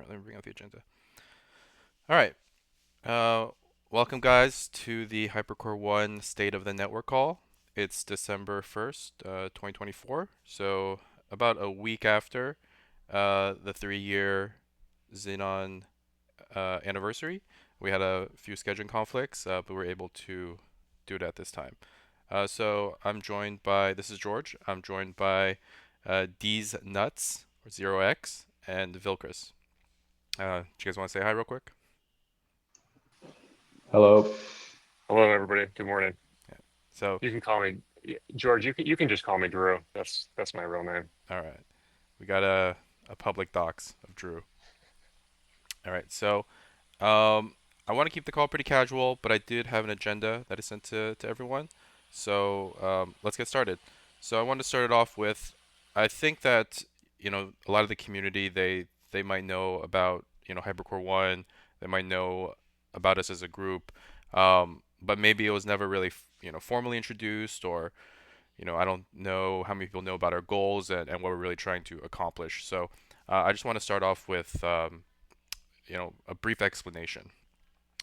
right, let me bring up the agenda. All right. Uh, Welcome, guys, to the HyperCore 1 State of the Network call. It's December 1st, 2024. So, about a week after the 3-year Zenon anniversary. We had a few scheduling conflicts, but we were able to do it at this time. I'm joined by, this is George. I'm joined by D's Nuts, or Zero X, and Vilkris. Do you guys want to say hi real quick? Hello. Hello, everybody. Good morning. Yeah. So, You can call me George. You can just call me Drew. That's my real name. all right, we got a public docs of Drew. All right, so I want to keep the call pretty casual, but I did have an agenda that is sent to everyone. Let's get started. So I want to start it off with, I think that a lot of the community they might know about HyperCore One, they might know about us as a group, but maybe it was never really formally introduced, or I don't know how many people know about our goals and what we're really trying to accomplish. So I just want to start off with a brief explanation.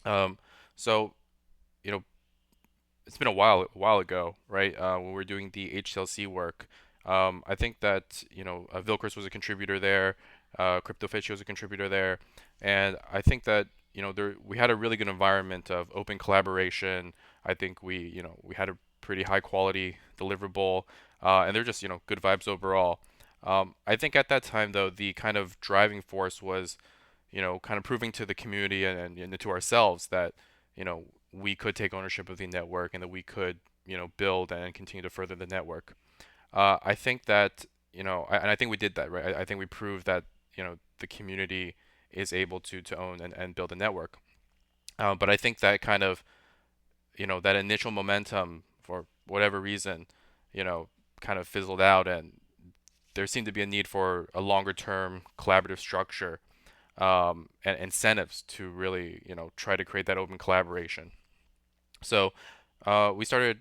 Um, so you know, it's been a while ago, right? When we were doing the HCLC work, I think that Vilkers was a contributor there, CryptoFish was a contributor there, and I think that we had a really good environment of open collaboration. I think we had a pretty high quality deliverable, and they're just good vibes overall. I think at that time though, the kind of driving force was kind of proving to the community and to ourselves that, we could take ownership of the network and that we could, build and continue to further the network. I think that, and I think we did that, right? I think we proved that, the community is able to own and build a network. But I think that kind of, that initial momentum for whatever reason, you know, kind of fizzled out, and there seemed to be a need for a longer term collaborative structure and incentives to really, try to create that open collaboration. So we started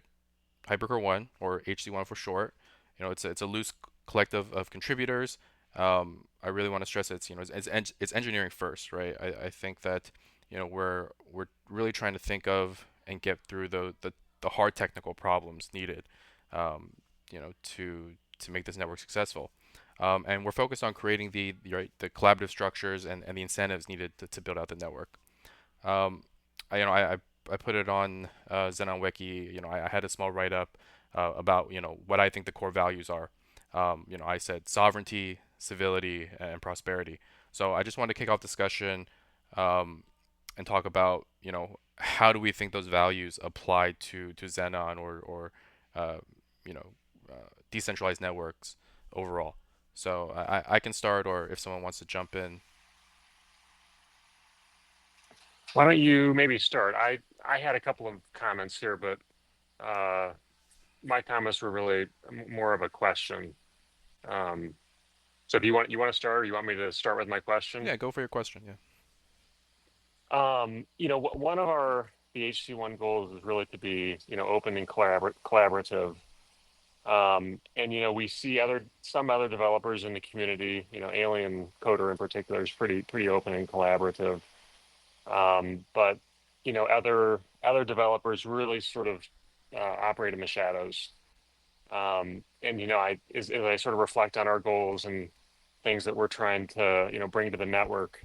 HyperCore One, or HC1 for short. It's a loose collective of contributors. I really want to stress it's it's engineering first, right? I think that we're really trying to think of and get through the hard technical problems needed, to make this network successful. And we're focused on creating the collaborative structures and the incentives needed to build out the network. Um, I put it on Zenon Wiki. I had a small write up about what I think the core values are. I said sovereignty, civility, and prosperity. So I just want to kick off discussion and talk about how do we think those values apply to Zenon or uh, you know decentralized networks overall. So I can start, or if someone wants to jump in. Why don't you maybe start? I had a couple of comments here, but uh, my comments were really more of a question. Um, so if you want to start, or you want me to start with my question? Yeah, go for your question. Yeah. One of the HC1 goals is really to be open and collaborative. And we see some other developers in the community, Alien Coder in particular is pretty open and collaborative. But other developers really sort of operate in the shadows. And as I sort of reflect on our goals and things that we're trying to bring to the network,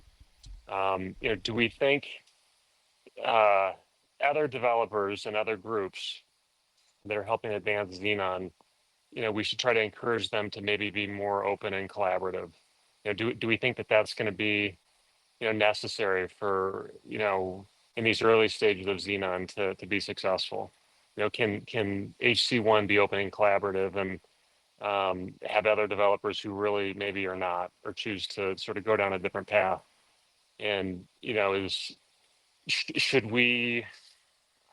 do we think uh, other developers and other groups that are helping advance Xenon, we should try to encourage them to maybe be more open and collaborative. Do we think that that's going to be necessary for in these early stages of Xenon to be successful? Can HC1 be open and collaborative and have other developers who really maybe are not, or choose to sort of go down a different path? And should we,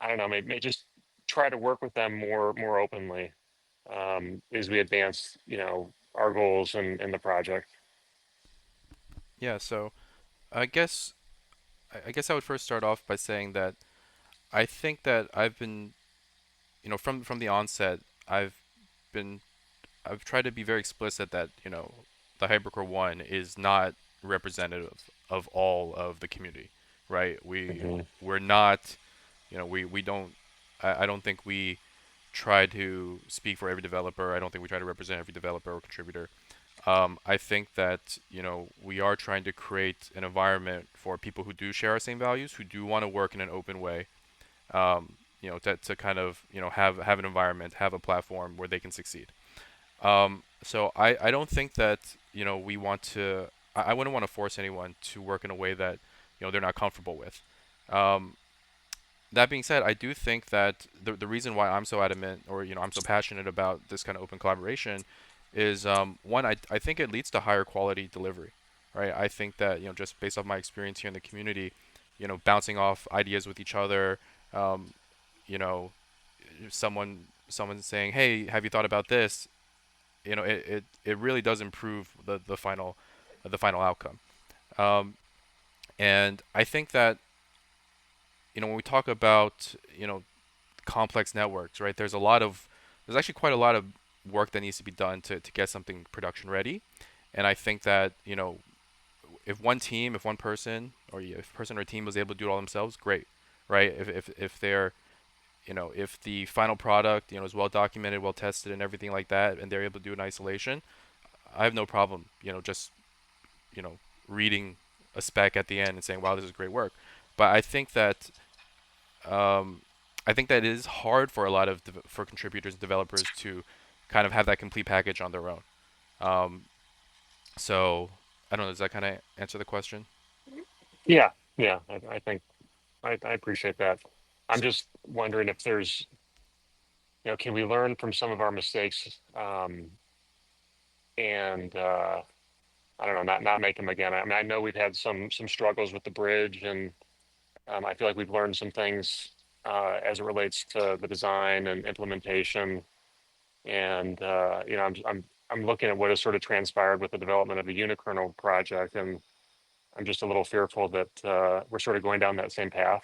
I don't know, maybe just try to work with them more openly as we advance our goals and the project? Yeah. So I guess I guess I would first start off by saying that I think that I've been, from the onset, I've been I've tried to be very explicit that the HyperCore One is not representative of all of the community, right? Hmm. We're not, we don't. I don't think we try to speak for every developer. I don't think we try to represent every developer or contributor. I think that we are trying to create an environment for people who do share our same values, who do want to work in an open way. To kind of have an environment, have a platform where they can succeed. So I don't think that we want to. I wouldn't want to force anyone to work in a way that they're not comfortable with. Um, that being said, I do think that the reason why I'm so adamant, or I'm so passionate about this kind of open collaboration is, one, I think it leads to higher quality delivery, right? I think that just based off my experience here in the community, bouncing off ideas with each other, um, you know someone saying, hey, have you thought about this? It really does improve the final outcome. um, and I think that when we talk about complex networks, right? There's actually quite a lot of work that needs to be done to get something production ready. And I think that if one person, or yeah, if a person or a team was able to do it all themselves, great, right? If they're if the final product is well documented, well tested, and everything like that, and they're able to do it in isolation, I have no problem just you know reading a spec at the end and saying, wow, this is great work. But um, I think that it is hard for a lot of for contributors and developers to kind of have that complete package on their own. Um, so I don't know. Does that kind of answer the question? Yeah, yeah, I think I appreciate that. I'm So, just wondering if there's, can we learn from some of our mistakes, and I don't know, not make them again. I mean, I know we've had some struggles with the bridge, and I feel like we've learned some things as it relates to the design and implementation. And I'm looking at what has sort of transpired with the development of the unikernel project, and I'm just a little fearful that we're sort of going down that same path.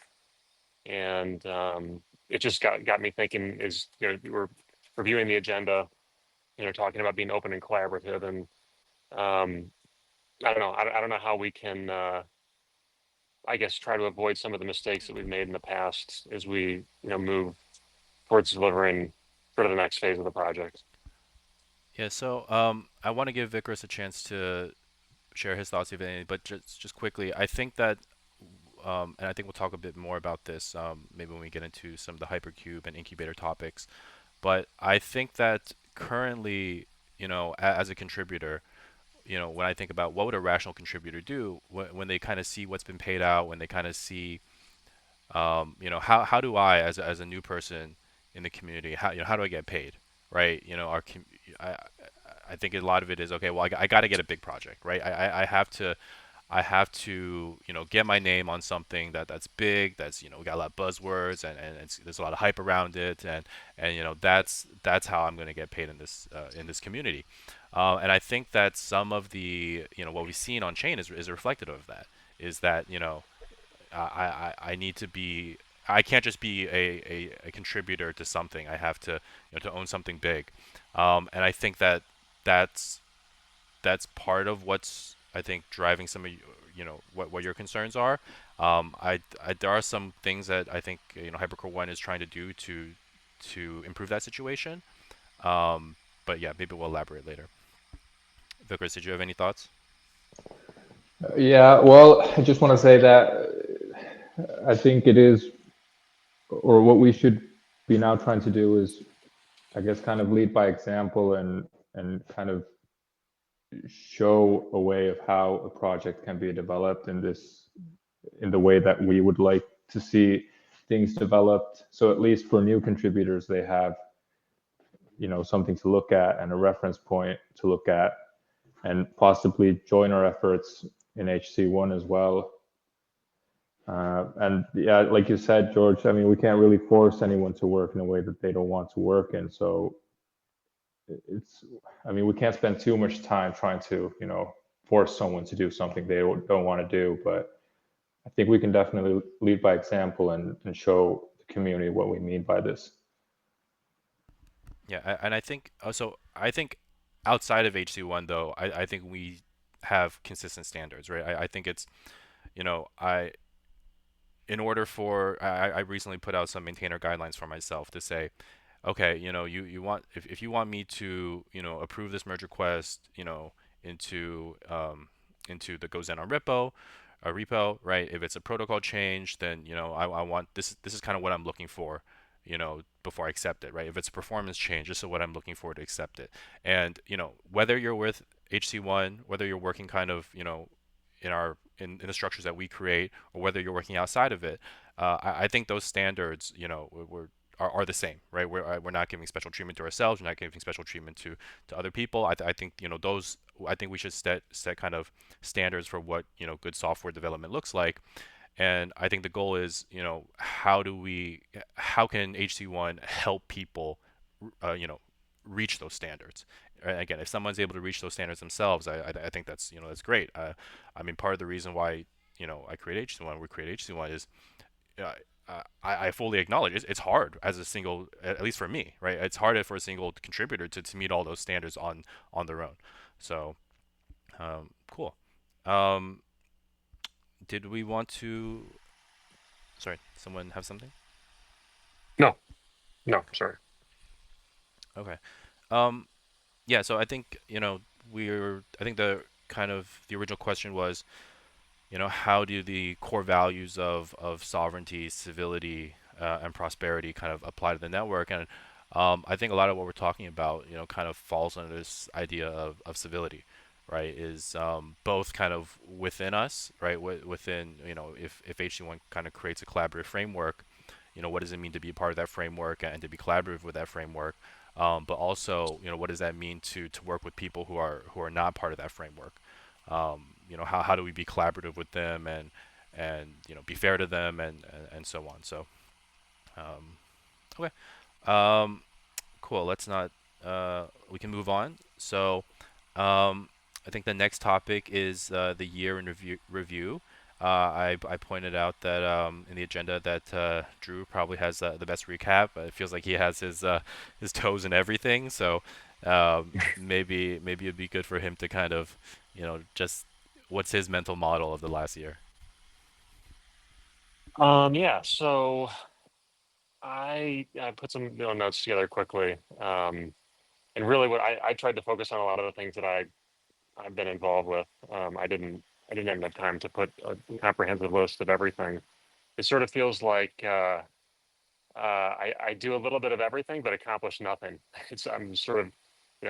And it just got me thinking. Is we're reviewing the agenda, talking about being open and collaborative, and um, I don't know. I don't know how we can, I guess, try to avoid some of the mistakes that we've made in the past as we, move towards delivering sort of the next phase of the project. yeah. So I want to give Vickers a chance to share his thoughts, if any. But just quickly, I think that, and I think we'll talk a bit more about this maybe when we get into some of the hypercube and incubator topics. But I think that currently, as a contributor, when I think about what would a rational contributor do when they kind of see what's been paid out, when they kind of see, how do I, as a new person in the community, how do I get paid, right? I I think a lot of it is, okay. Well, I got to get a big project, right? I have to get my name on something that's big, that's we got a lot of buzzwords, and there's a lot of hype around it, and that's how I'm going to get paid in this community. And I think that some of the what we've seen on chain is reflective of that. Is that I need to be, I can't just be a contributor to something. I have to to own something big. And I think that that's that's part of what's, I think, driving some of what your concerns are. There are some things that I think Hypercore One is trying to do to improve that situation. But yeah, maybe we'll elaborate later. Vickers, did you have any thoughts? Yeah, well, I just want to say that I think it is, or what we should be now trying to do is, I guess, kind of lead by example and kind of show a way of how a project can be developed in the way that we would like to see things developed. So at least for new contributors, they have something to look at and a reference point to look at, and possibly join our efforts in HC1 as well. And yeah, like you said, George, I mean, we can't really force anyone to work in a way that they don't want to work in. So it's, I mean, we can't spend too much time trying to, force someone to do something they don't want to do. But I think we can definitely lead by example and show the community what we mean by this. Yeah, and I think also, I think outside of HC1 though, I think we have consistent standards, right? I think it's you know, I in order for I recently put out some maintainer guidelines for myself to say, okay, you want if you want me to, approve this merge request, into into the GoZenon repo, a repo, right? If it's a protocol change, then I want this is kind of what I'm looking for, before I accept it, right? If it's a performance change, this is what I'm looking for to accept it. And whether you're with HC1, whether you're working kind of, in the structures that we create, or whether you're working outside of it, I think those standards, are the same, right? We're not giving special treatment to ourselves. We're not giving special treatment to other people. I think those. I think we should set kind of standards for what good software development looks like. And I think the goal is, how can HC1 help people, you know, reach those standards? Again, if someone's able to reach those standards themselves, I think that's great. I mean, part of the reason why I create HC1, we create HC1 is, uh, I fully acknowledge it's hard as a single, at least for me, right? It's harder for a single contributor to meet all those standards on their own. So, cool. Um, did we want to? Sorry, someone have something? No, no, sorry. Okay. Um, yeah. So I think I think the original question was, how do the core values of sovereignty, civility, and prosperity kind of apply to the network? And I think a lot of what we're talking about, kind of falls under this idea of civility, right? Is both kind of within us, right? Within, if HC1 kind of creates a collaborative framework, what does it mean to be a part of that framework and to be collaborative with that framework? But also, what does that mean to work with people who are not part of that framework? How do we be collaborative with them and be fair to them and so on. So um, okay, um, cool. Let's not. We can move on. So I think the next topic is the year in review. I pointed out that in the agenda that Drew probably has the best recap. It feels like he has his toes in everything. So maybe it'd be good for him to kind of just what's his mental model of the last year. Yeah, so I put some notes together quickly. And really what I tried to focus on a lot of the things that I've been involved with. I didn't have enough time to put a comprehensive list of everything. It sort of feels like I do a little bit of everything, but accomplish nothing. I'm sort of,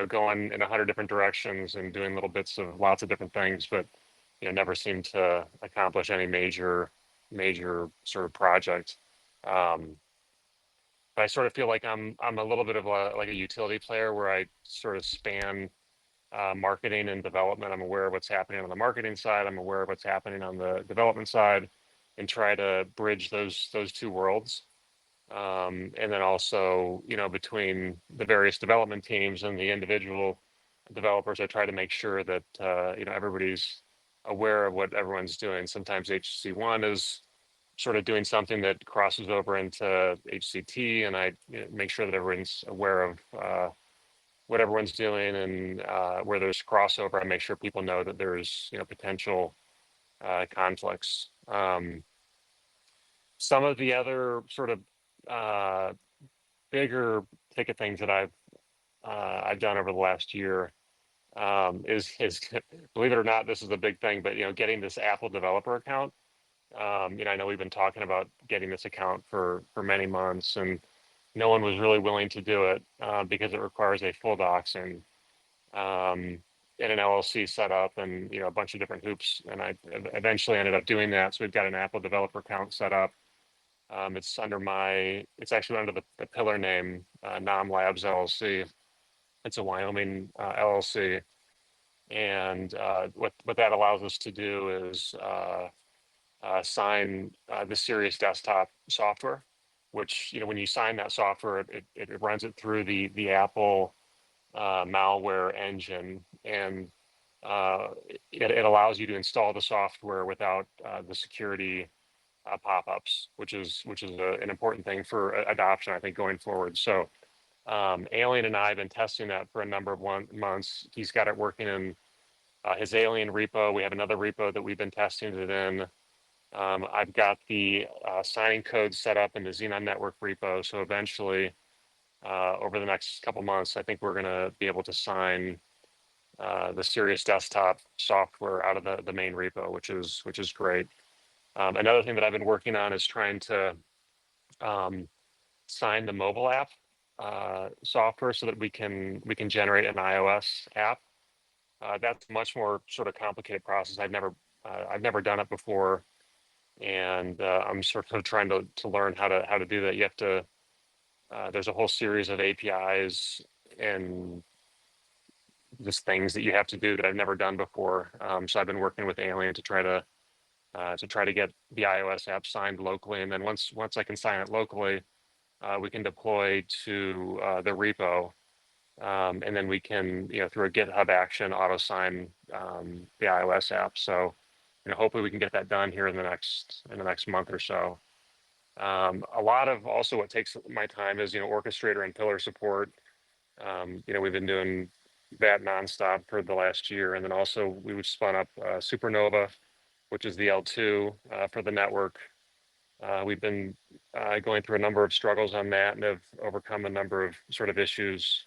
going in 100 different directions and doing little bits of lots of different things, but never seem to accomplish any major sort of project. Um, but I sort of feel like I'm a little bit of like a utility player where I sort of span marketing and development. I'm aware of what's happening on the marketing side. I'm aware of what's happening on the development side, and try to bridge those two worlds. And then also, between the various development teams and the individual developers, I try to make sure that everybody's aware of what everyone's doing. Sometimes HC1 is sort of doing something that crosses over into HCT, and I make sure that everyone's aware of what everyone's doing, and where there's crossover, I make sure people know that there's potential conflicts. Some of the other sort of uh, bigger ticket things that I've done over the last year is believe it or not, this is a big thing, but getting this Apple developer account. I know we've been talking about getting this account for many months, and no one was really willing to do it because it requires a full doxing um, and an LLC set up, and a bunch of different hoops. And I eventually ended up doing that. So we've got an Apple developer account set up. It's actually under the pillar name Nom Labs LLC. It's a Wyoming LLC, and what that allows us to do is sign the Sirius desktop software, which when you sign that software, it runs it through the Apple malware engine, and it allows you to install the software without the security pop-ups, which is an important thing for adoption, I think, going forward. So Alien and I have been testing that for a number of months. He's got it working in his Alien repo. We have another repo that we've been testing it in. I've got the signing code set up in the Zenon network repo. So eventually, over the next couple months, I think we're going to be able to sign the Sirius desktop software out of the main repo, which is great. Another thing that I've been working on is trying to um, sign the mobile app software so that we can generate an iOS app. That's a much more sort of complicated process. I've never done it before, and I'm sort of trying to learn how to do that. You have to there's a whole series of APIs and just things that you have to do that I've never done before. So I've been working with Alien to try to get the iOS app signed locally, and then once I can sign it locally, we can deploy to the repo, and then we can, through a GitHub action, auto sign the iOS app. So, hopefully we can get that done here in the next month or so. A lot of also what takes my time is, orchestrator and pillar support. We've been doing that nonstop for the last year, and then also we spun up Supernova, which is the L2 for the network. We've been going through a number of struggles on that and have overcome a number of sort of issues,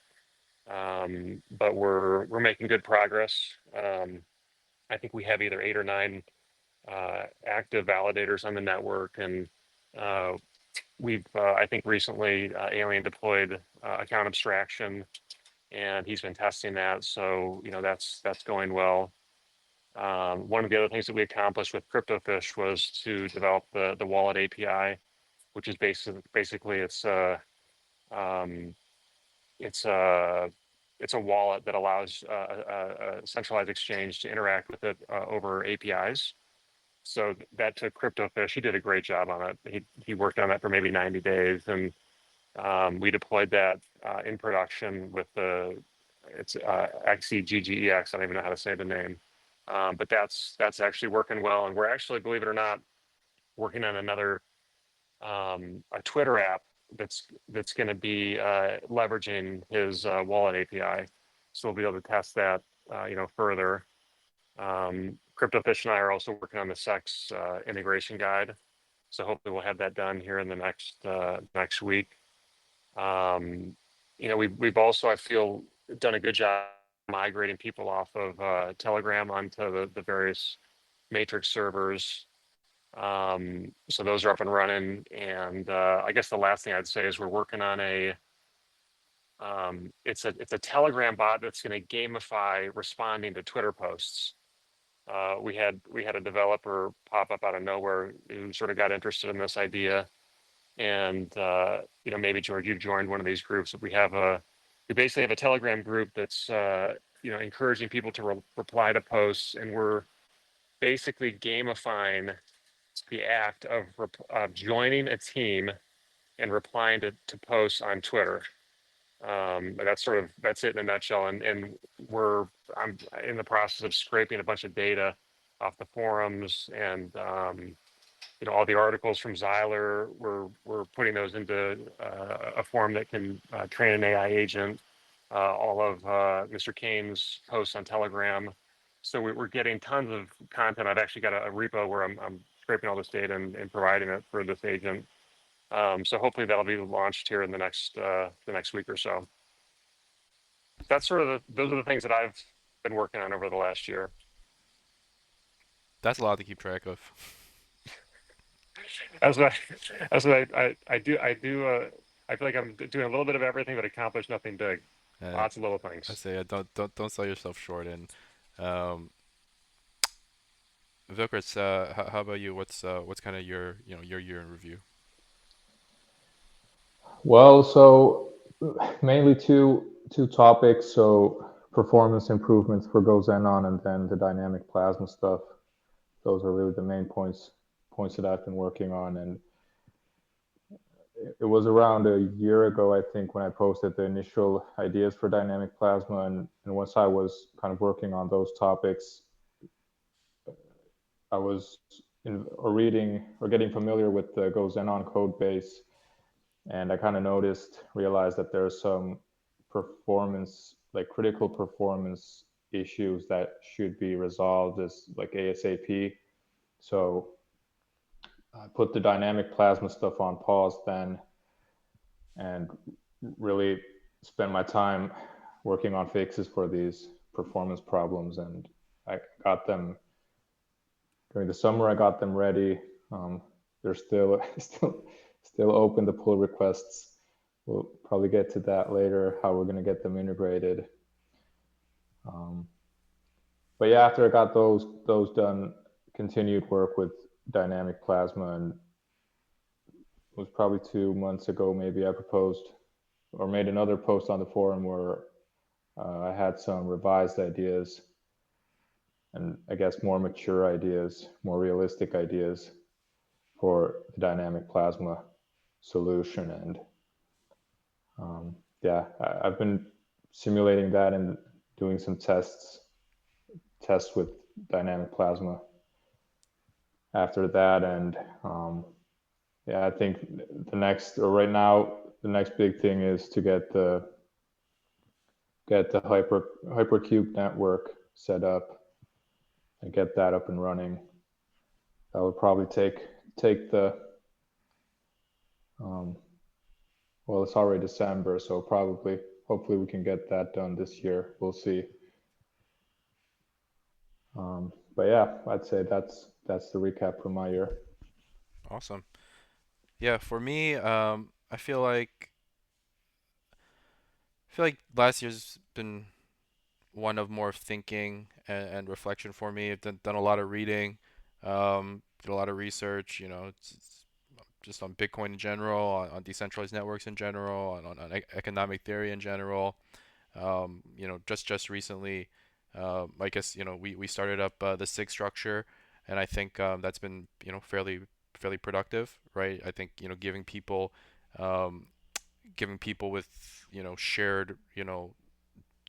but we're making good progress. I think we have either 8 or 9 active validators on the network, and uh, we've I think recently Alien deployed account abstraction, and he's been testing that, so that's going well. One of the other things that we accomplished with CryptoFish was to develop the wallet API, which is basically um, it's a it's a wallet that allows a centralized exchange to interact with it over APIs. So that took CryptoFish. He did a great job on it. He worked on that for maybe 90 days, and we deployed that in production with it's XCGGEX. I don't even know how to say the name, but that's actually working well. And we're actually, believe it or not, working on another a Twitter app that's going to be leveraging his wallet API. So we'll be able to test that, further. CryptoFish and I are also working on the SEX integration guide. So hopefully we'll have that done here in the next week. We've also, I feel, done a good job migrating people off of Telegram onto the various Matrix servers. So those are up and running. And I guess the last thing I'd say is we're working on it's a Telegram bot that's going to gamify responding to Twitter posts. We had a developer pop up out of nowhere who sort of got interested in this idea, and maybe George, you've joined one of these groups. We basically have a Telegram group that's encouraging people to reply to posts, and we're basically gamifying the act of joining a team and replying to posts on Twitter. But that's it in a nutshell. And I'm in the process of scraping a bunch of data off the forums, and all the articles from Xyler. We're putting those into a form that can train an AI agent. All of Mr. Kane's posts on Telegram. So we're getting tons of content. I've actually got a repo where I'm scraping all this data and providing it for this agent. So hopefully that'll be launched here in the next week or so. Those are the things that I've been working on over the last year. That's a lot to keep track of. That's what I do. I feel like I'm doing a little bit of everything, but accomplish nothing big. Uh, Lots of little I things. say don't sell yourself short. And um, Vilkers, how about you? What's kind of your year in review? Well, so mainly two topics. So performance improvements for Go Zenon, and then the dynamic plasma stuff. Those are really the main points that I've been working on. And it was around a year ago, I think, when I posted the initial ideas for dynamic plasma. And once I was kind of working on those topics, I was reading or getting familiar with the Go Zenon code base, and I kind of realized that there are some performance, like critical performance issues that should be resolved as like ASAP. So I put the dynamic plasma stuff on pause then, and really spent my time working on fixes for these performance problems. And I got them during the summer. I got them ready. They're still still open to pull requests. We'll probably get to that later, how we're going to get them integrated. Um, but yeah, after I got those done, continued work with dynamic plasma, and it was probably 2 months ago maybe I proposed or made another post on the forum where I had some revised ideas and I guess more mature ideas, more realistic ideas for the dynamic plasma solution. And yeah, I've been simulating that and doing some tests with dynamic plasma after that. And yeah, I think the next, or right now, the next big thing is to get the hypercube network set up and get that up and running. That would probably take the well, it's already December, so probably hopefully we can get that done this year. We'll see. But yeah, I'd say that's the recap for my year. Awesome. Yeah, for me, I feel like last year's been one of more thinking and reflection for me. I've done a lot of reading, did a lot of research. It's just on Bitcoin in general, on decentralized networks in general, on economic theory in general. Just recently, I guess we started up the SIG structure, and I think that's been fairly productive, right? I think um, giving people with shared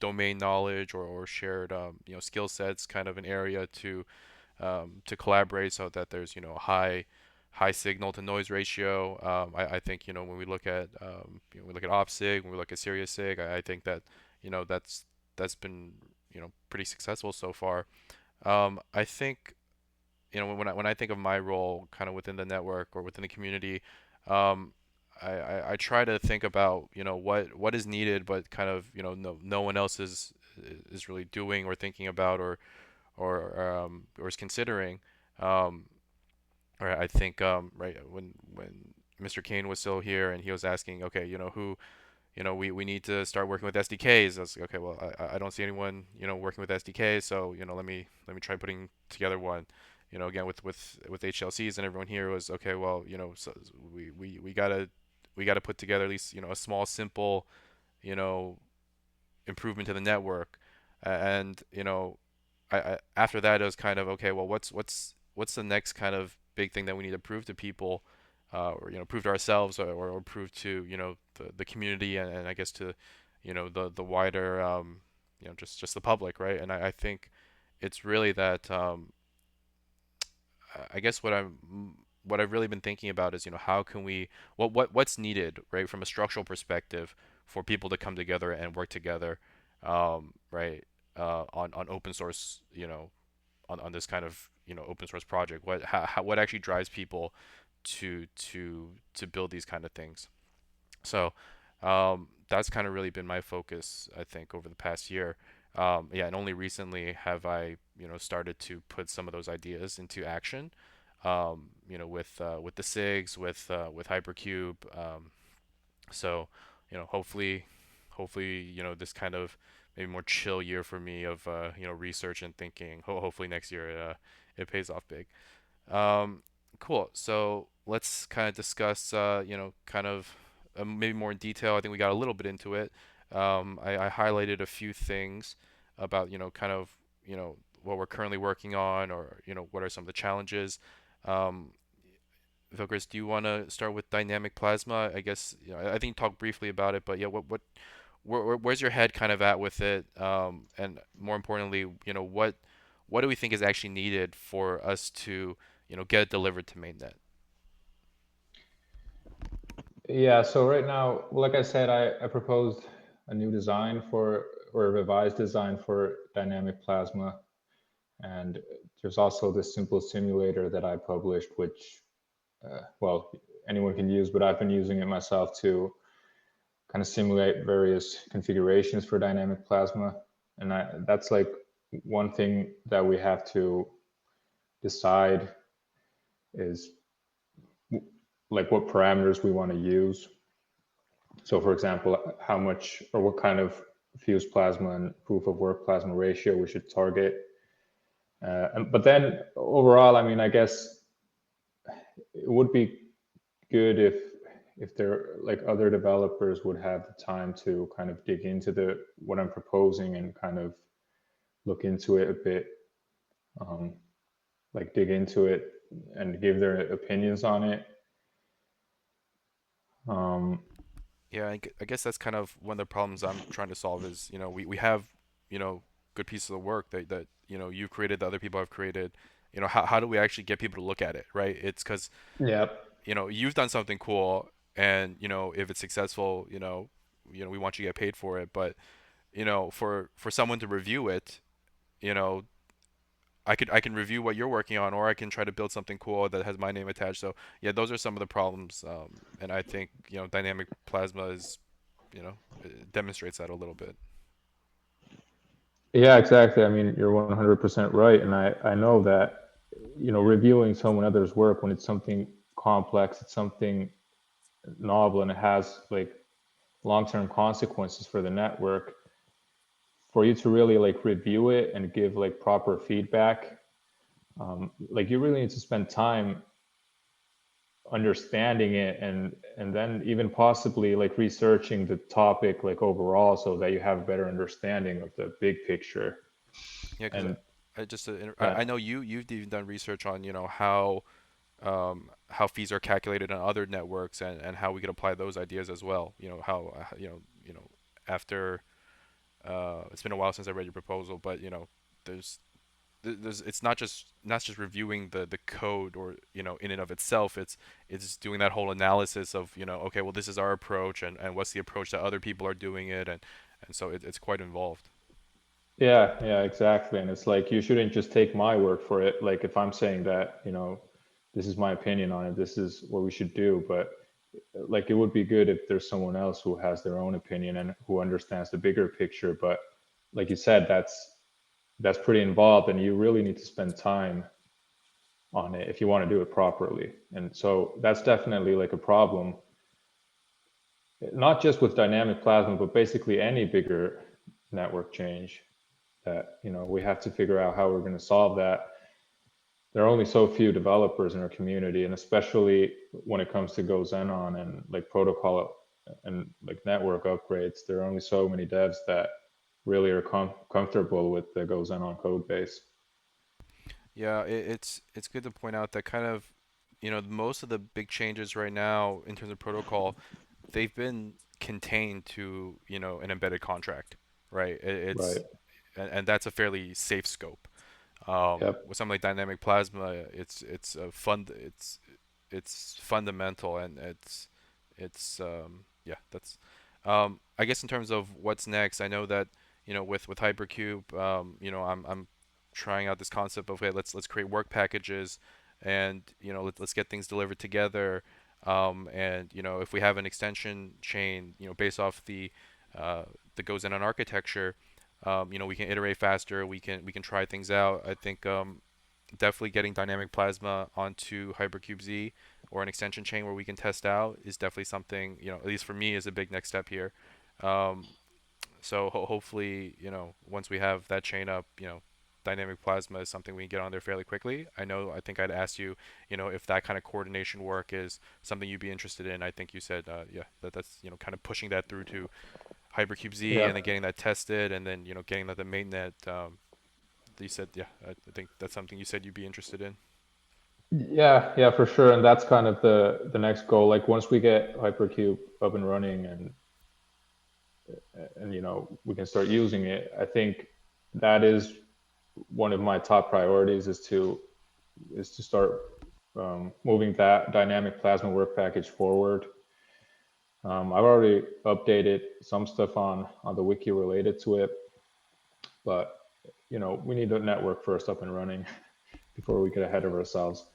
domain knowledge or shared skill sets, kind of an area to collaborate so that there's high signal to noise ratio. I think when we look at we look at OpSig, when we look at Serious Sig, I think that that's been pretty successful so far. I think when I think of my role kind of within the network or within the community, um, I try to think about what is needed, but kind of no one else is really doing or thinking about or is considering. Um, right, I think right when Mr. Kane was still here and he was asking, okay, who we need to start working with SDKs. I was like, okay, well, I don't see anyone, working with SDKs, so, let me try putting together one. Again with HLCs and everyone here was okay. Well, so we gotta put together at least, a small, simple, you know, improvement to the network, and after that it was kind of okay. Well, what's the next kind of big thing that we need to prove to people, or prove to ourselves, or prove to the community, and I guess to the wider just the public, right? And I think it's really that I guess what I've really been thinking about is how can we what's needed, right, from a structural perspective for people to come together and work together, right, on open source, on this kind of open source project. What actually drives people to build these kind of things. So that's kind of really been my focus, I think, over the past year. Yeah, and only recently have I, started to put some of those ideas into action. With the SIGs, with Hypercube. So, hopefully, this kind of maybe more chill year for me of research and thinking. Hopefully next year it pays off big. Cool. So let's kind of discuss, kind of maybe more in detail. I think we got a little bit into it. I highlighted a few things about, kind of, what we're currently working on, or, what are some of the challenges. Um, Vilkers, do you want to start with dynamic plasma? I guess, I think you talked briefly about it, but yeah, where's your head kind of at with it? And more importantly, what do we think is actually needed for us to, get it delivered to mainnet? Yeah, so right now, like I said, I proposed a new design for, or a revised design for dynamic plasma. And there's also this simple simulator that I published, which well, anyone can use, but I've been using it myself to kind of simulate various configurations for dynamic plasma. And that's like one thing that we have to decide is like what parameters we want to use. So for example, how much or what kind of fused plasma and proof of work plasma ratio we should target. But then overall, I mean, I guess it would be good if there like other developers would have the time to kind of dig into the what I'm proposing and kind of look into it a bit, um, like dig into it and give their opinions on it. Um, Yeah, I guess that's kind of one of the problems I'm trying to solve is, we have, good pieces of work that, you've created, that other people have created. How do we actually get people to look at it, right? It's because, yeah, you've done something cool, and, if it's successful, we want you to get paid for it. But, for someone to review it, you know, I can review what you're working on, or I can try to build something cool that has my name attached. So yeah, those are some of the problems, and I think dynamic plasma is it demonstrates that a little bit. yeah, exactly. I mean, you're 100% right, and I know that reviewing someone else's work when it's something complex, it's something novel, and it has like long-term consequences for the network. For you to really like review it and give like proper feedback, like you really need to spend time understanding it and then even possibly like researching the topic like overall so that you have a better understanding of the big picture. Yeah, because And I just uh, I know you've even done research on how fees are calculated on other networks, and how we could apply those ideas as well. How after it's been a while since I read your proposal, but there's it's not just reviewing the code, or in and of itself. It's doing that whole analysis of, okay, well, this is our approach, and what's the approach that other people are doing it, and so it's quite involved. yeah, yeah, exactly. And it's like you shouldn't just take my word for it. Like if I'm saying that, this is my opinion on it, this is what we should do. But like it would be good if there's someone else who has their own opinion and who understands the bigger picture. But like you said, that's pretty involved, and you really need to spend time on it if you want to do it properly. And so that's definitely like a problem, not just with dynamic plasma, but basically any bigger network change that, we have to figure out how we're going to solve that. There are only so few developers in our community, and especially when it comes to Go Zenon and like protocol and like network upgrades, there are only so many devs that really are comfortable with the Go Zenon code base. Yeah, it's good to point out that kind of, most of the big changes right now in terms of protocol, they've been contained to, an embedded contract, right? Right. And that's a fairly safe scope. Yep. With something like dynamic plasma, it's fundamental, and yeah, that's I guess in terms of what's next. I know that with Hypercube, I'm trying out this concept of, okay, let's create work packages, and let's get things delivered together, and if we have an extension chain, based off that goes in an architecture, we can iterate faster. We can try things out. I think definitely getting dynamic plasma onto Hypercube Z, or an extension chain where we can test out, is definitely something, at least for me, is a big next step here. Um, so hopefully, once we have that chain up, dynamic plasma is something we can get on there fairly quickly. I think I'd asked you, if that kind of coordination work is something you'd be interested in. I think you said, yeah, that's kind of pushing that through to Hypercube Z, and then Yep. getting that tested, and then getting that the mainnet. You said, yeah, I think that's something you said you'd be interested in. Yeah, yeah, for sure. And that's kind of the next goal. Like once we get Hypercube up and running and we can start using it, I think that is one of my top priorities is to start moving that dynamic plasma work package forward. I've already updated some stuff on the wiki related to it, but we need the network first up and running before we get ahead of ourselves.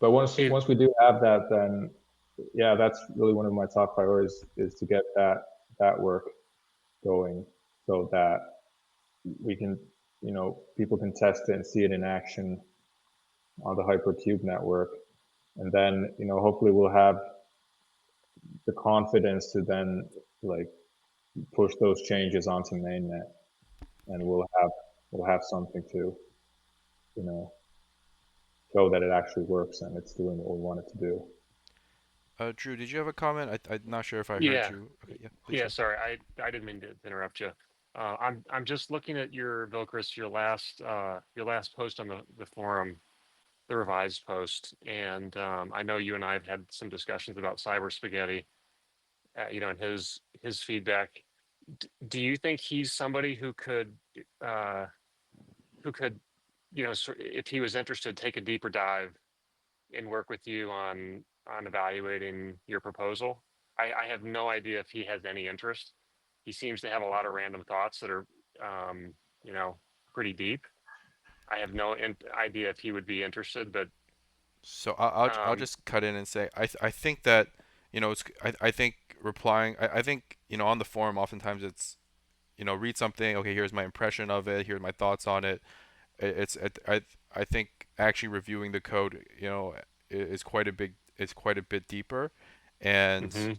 But once It, once we do have that, then yeah, that's really one of my top priorities is to get that work going so that we can, people can test it and see it in action on the Hypercube network. And then, hopefully we'll have the confidence to then like push those changes onto mainnet, and we'll have something to, you know, show that it actually works and it's doing what we want it to do. Drew, did you have a comment? I'm not sure if I heard yeah, you. Okay, yeah, please yeah. go. Sorry, I didn't mean to interrupt you. I'm just looking at your Vilkris, your last post on the forum, the revised post, and I know you and I have had some discussions about Cyber Spaghetti, and his feedback. Do you think he's somebody uh, who could, if he was interested, take a deeper dive and work with you on evaluating your proposal? I have no idea if he has any interest. He seems to have a lot of random thoughts that are, um, you know, pretty deep. I have no idea if he would be interested, but So I'll um, just cut in and say I think that I think replying I think on the forum oftentimes it's read something, okay, here's my impression of it, here's my thoughts on it. It's I think actually reviewing the code is quite a bit deeper, and mhm.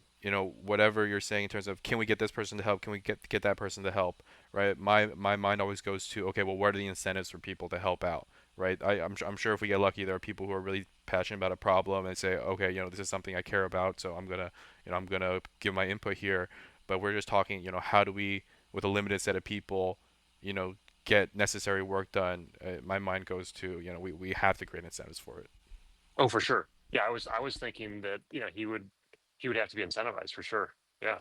whatever you're saying in terms of can we get this person to help, can we get that person to help, right? My mind always goes to, okay, well, what are the incentives for people to help out, right? I'm sure if we get lucky there are people who are really passionate about a problem and say, okay, this is something I care about, so I'm gonna give my input here. But we're just talking, how do we, with a limited set of people, you know get necessary work done. My mind goes to, we have to create incentives for it. Oh, for sure. Yeah, I was thinking that he would have to be incentivized for sure. Yeah.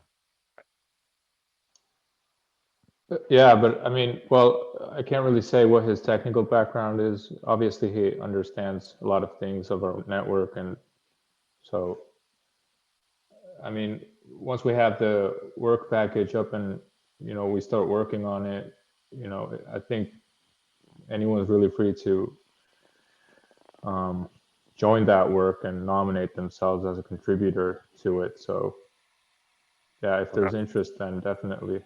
Yeah, but I mean, well, I can't really say what his technical background is. Obviously, he understands a lot of things of our network, and so I mean, once we have the work package up and we start working on it, I think anyone's really free to um, join that work and nominate themselves as a contributor to it. So yeah, if Okay. there's interest, then definitely,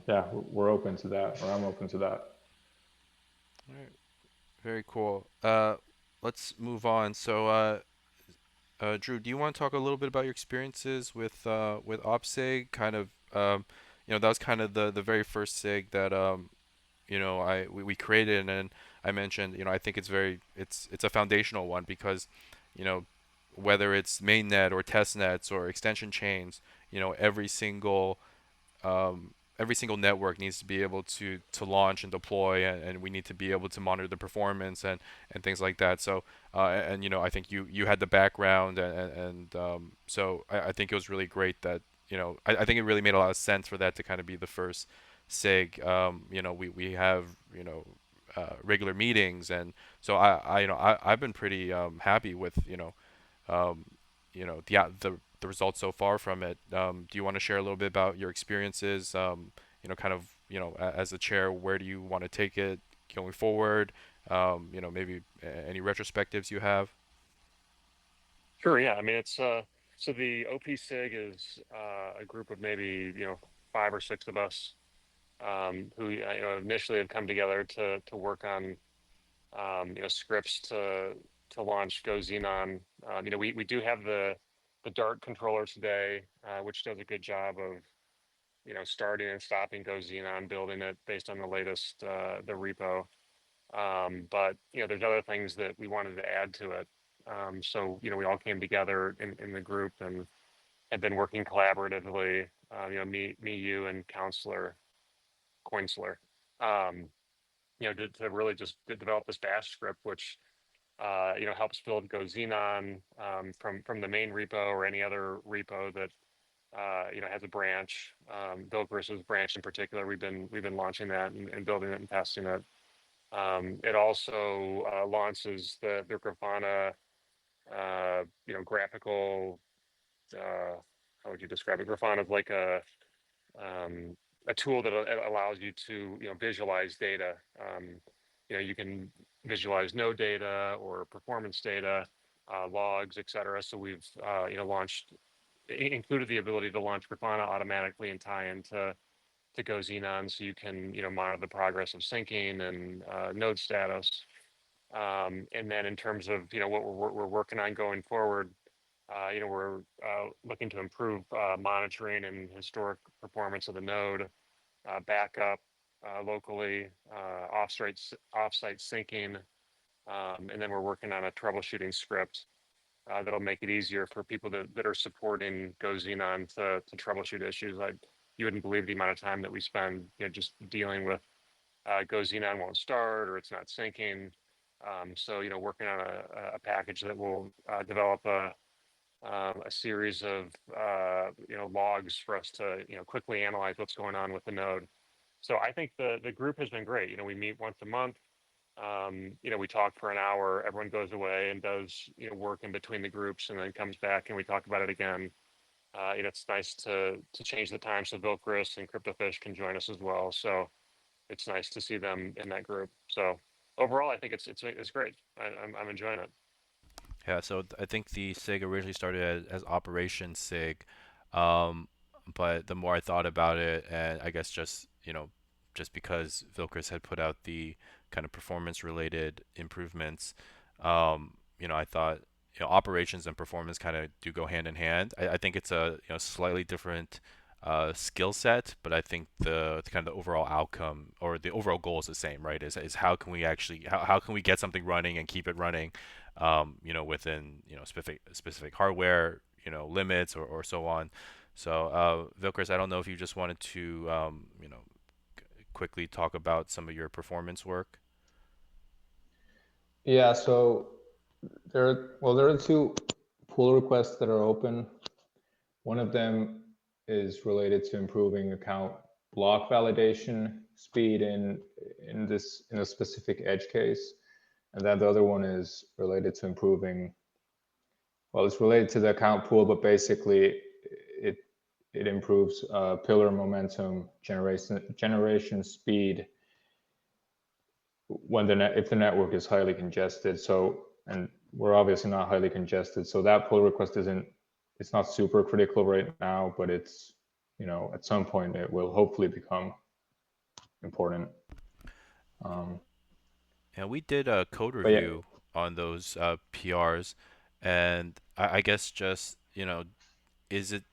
yeah, we're open to that, or I'm open to that. All right, very cool. Let's move on. So, Drew, do you want to talk a little bit about your experiences with OpSig? Kind of, that was kind of the very first SIG that we created, and I mentioned, I think it's a foundational one because, you know, whether it's mainnet or testnets or extension chains, every single network needs to be able to launch and deploy, and we need to be able to monitor the performance and things like that. So and I think you had the background, and so I think it was really great that I think it really made a lot of sense for that to kind of be the first SIG. We have regular meetings, and so I've been pretty happy with um, the results so far from it. Do you want to share a little bit about your experiences? Kind of as a chair, where do you want to take it going forward? Maybe any retrospectives you have. Sure. Yeah. I mean, it's so the OP SIG is a group of maybe 5 or 6 of us who initially have come together to work on scripts to launch Go Xenon. We do have the Dart controller today, which does a good job of starting and stopping Go Xenon, building it based on the latest the repo. But there's other things that we wanted to add to it. So we all came together in the group and have been working collaboratively. Me, you, and Counselor Coinsler. Um, to really just to develop this Bash script, which helps build Go Xenon from the main repo or any other repo that has a branch. Build versus branch in particular, we've been launching that and building it and testing it. It also launches the Grafana, graphical. How would you describe it? Grafana is like um, a tool that allows you to visualize data. you can visualize node data or performance data, logs, et cetera. So we've, launched, included the ability to launch Grafana automatically and tie into to Go Xenon, so you can, monitor the progress of syncing and node status. And then in terms of, what we're working on going forward, we're looking to improve monitoring and historic performance of the node, backup locally, offsite syncing, and then we're working on a troubleshooting script that'll make it easier for people that are supporting Go Xenon to troubleshoot issues. You wouldn't believe the amount of time that we spend, just dealing with Go Xenon won't start or it's not syncing. So, working on a package that will develop a series of logs for us to quickly analyze what's going on with the node. So I think the group has been great. We meet once a month. We talk for an hour. Everyone goes away and does work in between the groups, and then comes back and we talk about it again. It's nice to change the time so Vilcris and Cryptofish can join us as well. So it's nice to see them in that group. So overall, I think it's great. I'm enjoying it. Yeah, so I think the SIG originally started as Operation SIG, um, but the more I thought about it, and I guess just just because Vilkris had put out the kind of performance-related improvements, I thought operations and performance kind of do go hand in hand. I think it's a slightly different skill set, but I think the kind of the overall outcome or the overall goal is the same, right? Is how can we actually how can we get something running and keep it running within specific hardware limits or so on. So Vilkris, I don't know if you just wanted to quickly talk about some of your performance work. Yeah, so there are two pull requests that are open. One of them is related to improving account block validation speed in a specific edge case, and then the other one is related to improving. Well, it's related to the account pool, but basically it it improves pillar momentum generation speed when if the network is highly congested. So, and we're obviously not highly congested, so that pull request it's not super critical right now, but it's at some point it will hopefully become important. Um, And we did a code but yeah, review on those PRs, and I guess just is it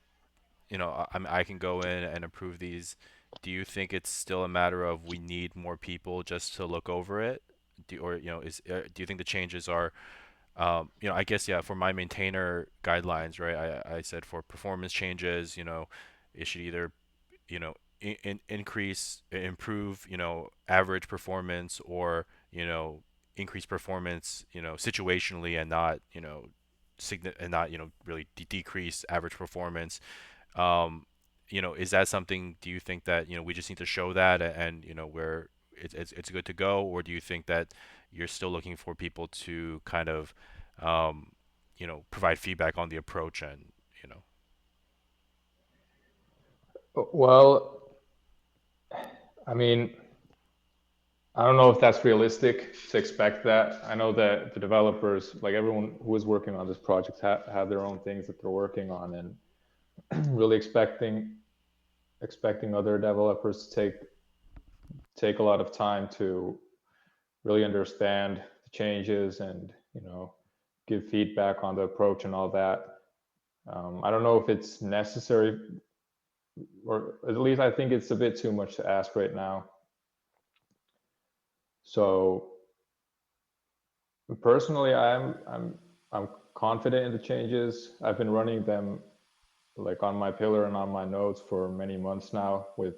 I can go in and approve these. Do you think it's still a matter of we need more people just to look over it? Or do you think the changes are I guess yeah, for my maintainer guidelines, right? I said for performance changes, it should either increase, improve, average performance, or increase performance, situationally, and not and not really decrease average performance. um, is that something? Do you think that we just need to show that, and where it's good to go, or do you think that you're still looking for people to kind of um, provide feedback on the approach and you know well, I mean, I don't know if that's realistic to expect that. I know that the developers, like everyone who is working on this project, have their own things that they're working on, and really expecting other developers to take a lot of time to really understand the changes and give feedback on the approach and all that. I don't know if it's necessary, or at least I think it's a bit too much to ask right now. So personally, I'm confident in the changes. I've been running them like on my pillar and on my nodes for many months now with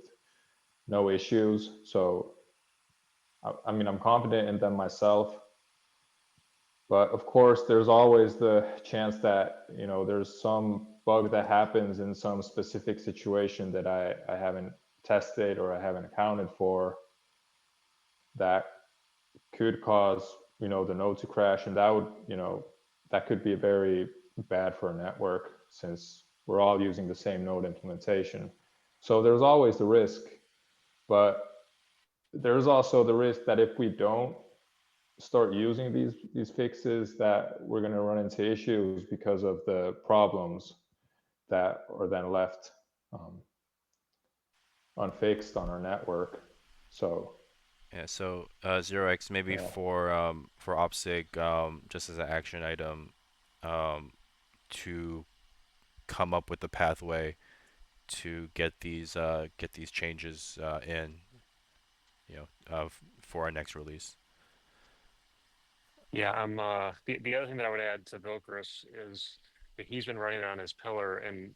no issues. So I mean, I'm confident in them myself. But of course, there's always the chance that there's some bug that happens in some specific situation that I haven't tested or I haven't accounted for that could cause the node to crash, and that would that could be very bad for a network since we're all using the same node implementation. So there's always the risk, but there's also the risk that if we don't start using these fixes, that we're going to run into issues because of the problems that are then left um, unfixed on our network. So Yeah, so 0x maybe yeah, for OPSIG, just as an action item, um, to come up with the pathway to get these changes in, for our next release. Yeah, the other thing that I would add to Vilcris is that he's been running on his pillar, and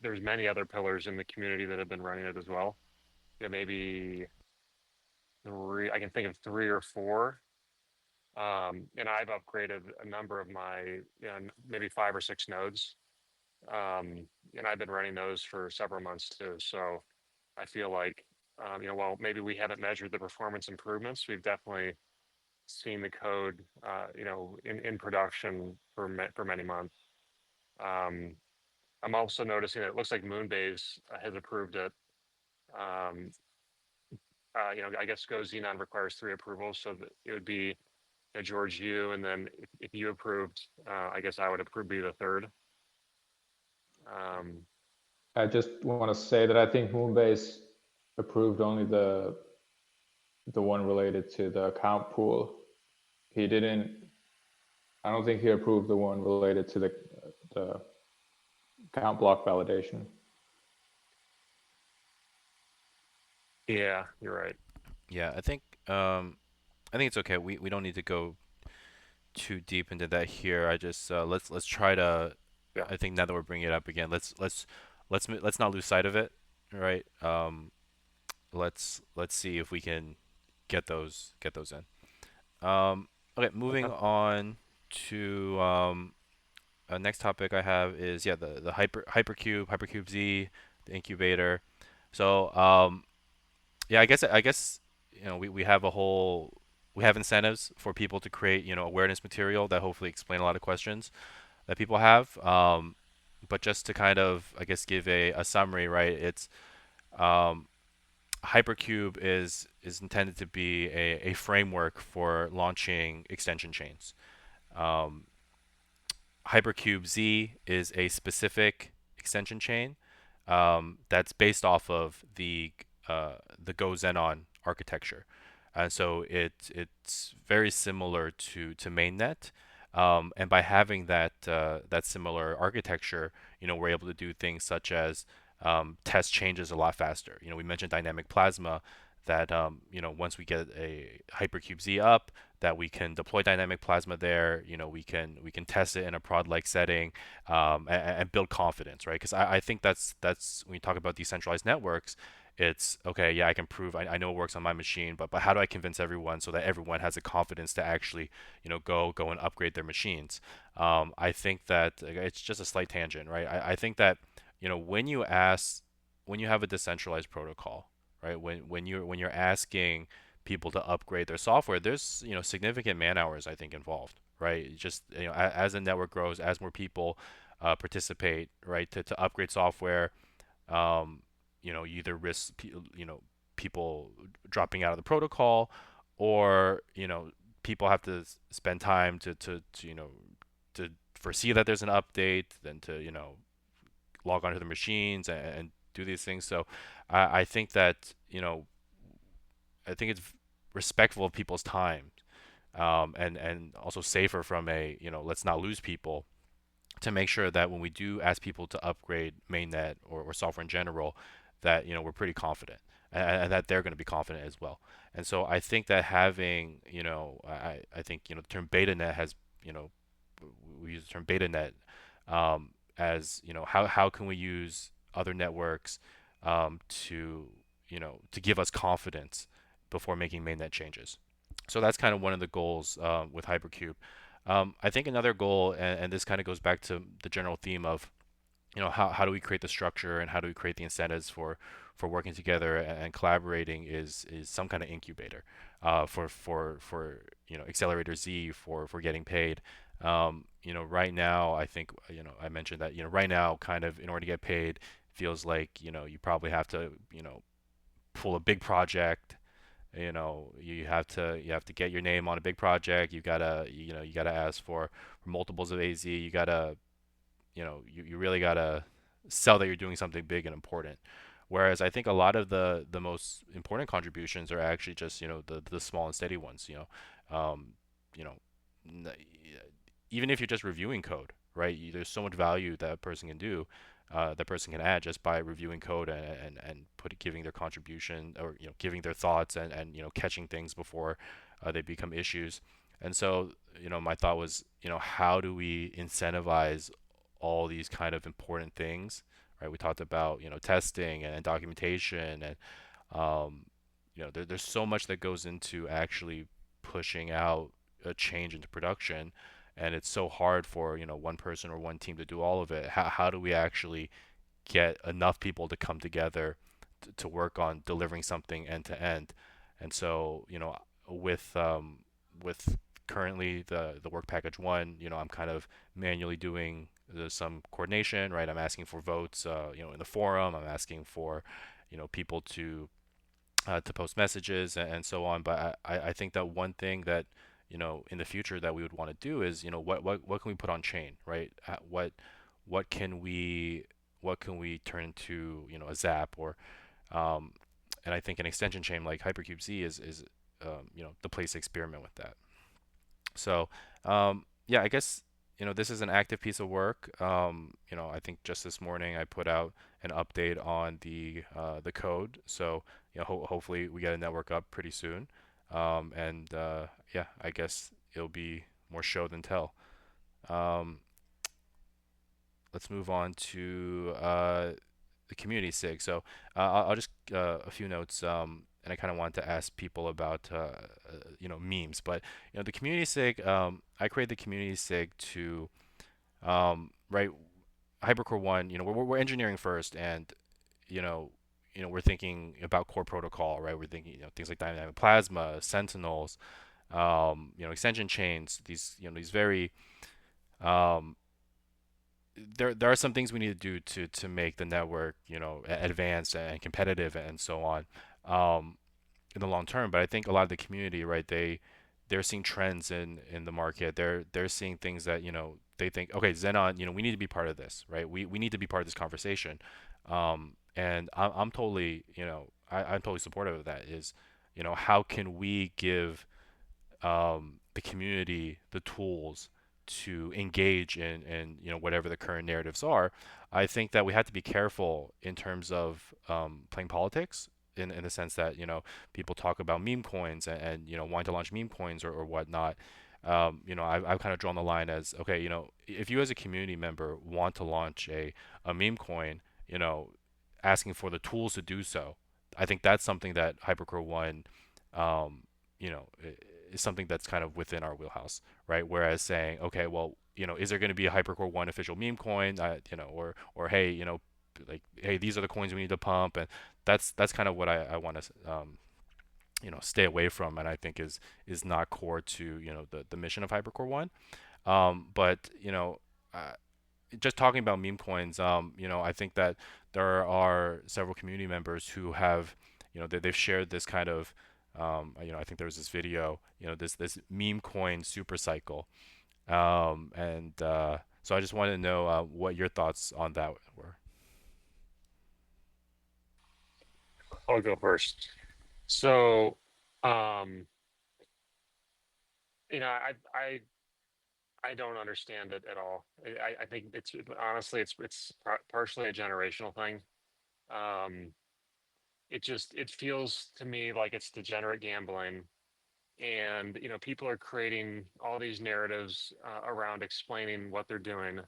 there's many other pillars in the community that have been running it as well. Yeah, maybe three. I can think of three or four. And I've upgraded a number of my, maybe five or six nodes. And I've been running those for several months too. So I feel like, while maybe we haven't measured the performance improvements, we've definitely seen the code, in production for for many months. Um, I'm also noticing that it looks like Moonbase has approved it. Um, I guess Go Xenon requires three approvals, so that it would be George, you, and then if you approved, I guess I would approve be the third. Um, I just want to say that I think Moonbase approved only the one related to the account pool. He didn't. I don't think he approved the one related to the account block validation. yeah, you're right. Yeah, I think it's okay. We don't need to go too deep into that here. I just let's try to. Yeah. I think now that we're bringing it up again, let's not lose sight of it, right? Let's see if we can get those in. Okay, moving Okay. on to next topic I have is, yeah, the hypercube Z, the incubator. So yeah, I guess we have a whole we have incentives for people to create awareness material that hopefully explain a lot of questions that people have. But just to kind of, I guess, give a summary, right? It's um, Hypercube is intended to be a framework for launching extension chains. Um, Hypercube Z is a specific extension chain that's based off of the Go Zenon architecture, and so it's very similar to mainnet. And by having that similar architecture, we're able to do things such as test changes a lot faster. We mentioned dynamic plasma, that once we get a Hypercube Z up, that we can deploy dynamic plasma there. We can test it in a prod-like setting, and build confidence, right? Because I think that's when you talk about decentralized networks, it's okay. Yeah, I can prove I know it works on my machine, but how do I convince everyone so that everyone has the confidence to actually go and upgrade their machines? I think that it's just a slight tangent, right? I think that when you have a decentralized protocol, right? When you're asking people to upgrade their software, there's significant man hours, I think, involved, right? Just as the network grows, as more people participate, right, to upgrade software, um, you either risk people dropping out of the protocol, or people have to spend time to foresee that there's an update, then to log onto the machines and do these things. So I think that I think it's respectful of people's time, and also safer from a let's not lose people, to make sure that when we do ask people to upgrade mainnet or software in general, that we're pretty confident, and that they're going to be confident as well. And so I think that having I think the term beta net has we use the term beta net, as how can we use other networks to give us confidence before making mainnet changes. So that's kind of one of the goals with Hypercube. I think another goal, and this kind of goes back to the general theme of how do we create the structure and how do we create the incentives for working together and collaborating, is some kind of incubator for Accelerator Z for getting paid. Right now, I think I mentioned that right now, kind of, in order to get paid, feels like you probably have to pull a big project, You have to get your name on a big project. You gotta ask for multiples of AZ. You gotta you really gotta sell that you're doing something big and important. Whereas I think a lot of the most important contributions are actually just the small and steady ones. You know, n- even if you're just reviewing code, right? There's so much value that a person can do, that person can add just by reviewing code and giving their contribution, or giving their thoughts, and catching things before they become issues. And so my thought was, how do we incentivize all these kind of important things, right? We talked about testing and documentation, and there's so much that goes into actually pushing out a change into production, and it's so hard for one person or one team to do all of it. How do we actually get enough people to come together to work on delivering something end to end? And so with with currently the work package one, I'm kind of manually doing some coordination, right? I'm asking for votes, in the forum. I'm asking for people to post messages and so on. But I think that one thing that in the future that we would want to do is what can we put on chain, right? What can we what can we turn into a Zap, or um, and I think an extension chain like Hypercube Z is the place to experiment with that. So yeah, I guess this is an active piece of work. I think just this morning I put out an update on the code. So hopefully we get a network up pretty soon. And yeah, I guess it'll be more show than tell. Um, let's move on to the community sig. So I'll just a few notes. And I kind of wanted to ask people about memes, but the community sig. I created the community sig to right, Hypercore One. We're engineering first, and you know we're thinking about core protocol, right? We're thinking things like dynamic plasma, sentinels, extension chains. These very um, there are some things we need to do to make the network advanced and competitive and so on, um, in the long term. But I think a lot of the community, right, they're seeing trends in the market. They're seeing things that they think, okay, Zenon, we need to be part of this, right? We need to be part of this conversation. And I'm totally I'm totally supportive of that. Is how can we give the community the tools to engage in whatever the current narratives are. I think that we have to be careful in terms of playing politics, in the sense that people talk about meme coins and wanting to launch meme coins or whatnot. I've kind of drawn the line as, okay, if you as a community member want to launch a meme coin, asking for the tools to do so, I think that's something that Hypercore One um, you know, is something that's kind of within our wheelhouse, right? Whereas saying, okay, well, is there going to be a Hypercore One official meme coin, or hey, like, hey, these are the coins we need to pump, and that's kind of what I want to stay away from, and I think is not core to the mission of Hypercore One. But uh, just talking about meme coins, I think that there are several community members who have, they've shared this kind of, I think there was this video, this meme coin super cycle, and so I just wanted to know what your thoughts on that were. I'll go first. So, um, I don't understand it at all. I think it's honestly it's partially a generational thing. Um, it feels to me like it's degenerate gambling, and people are creating all these narratives around explaining what they're doing,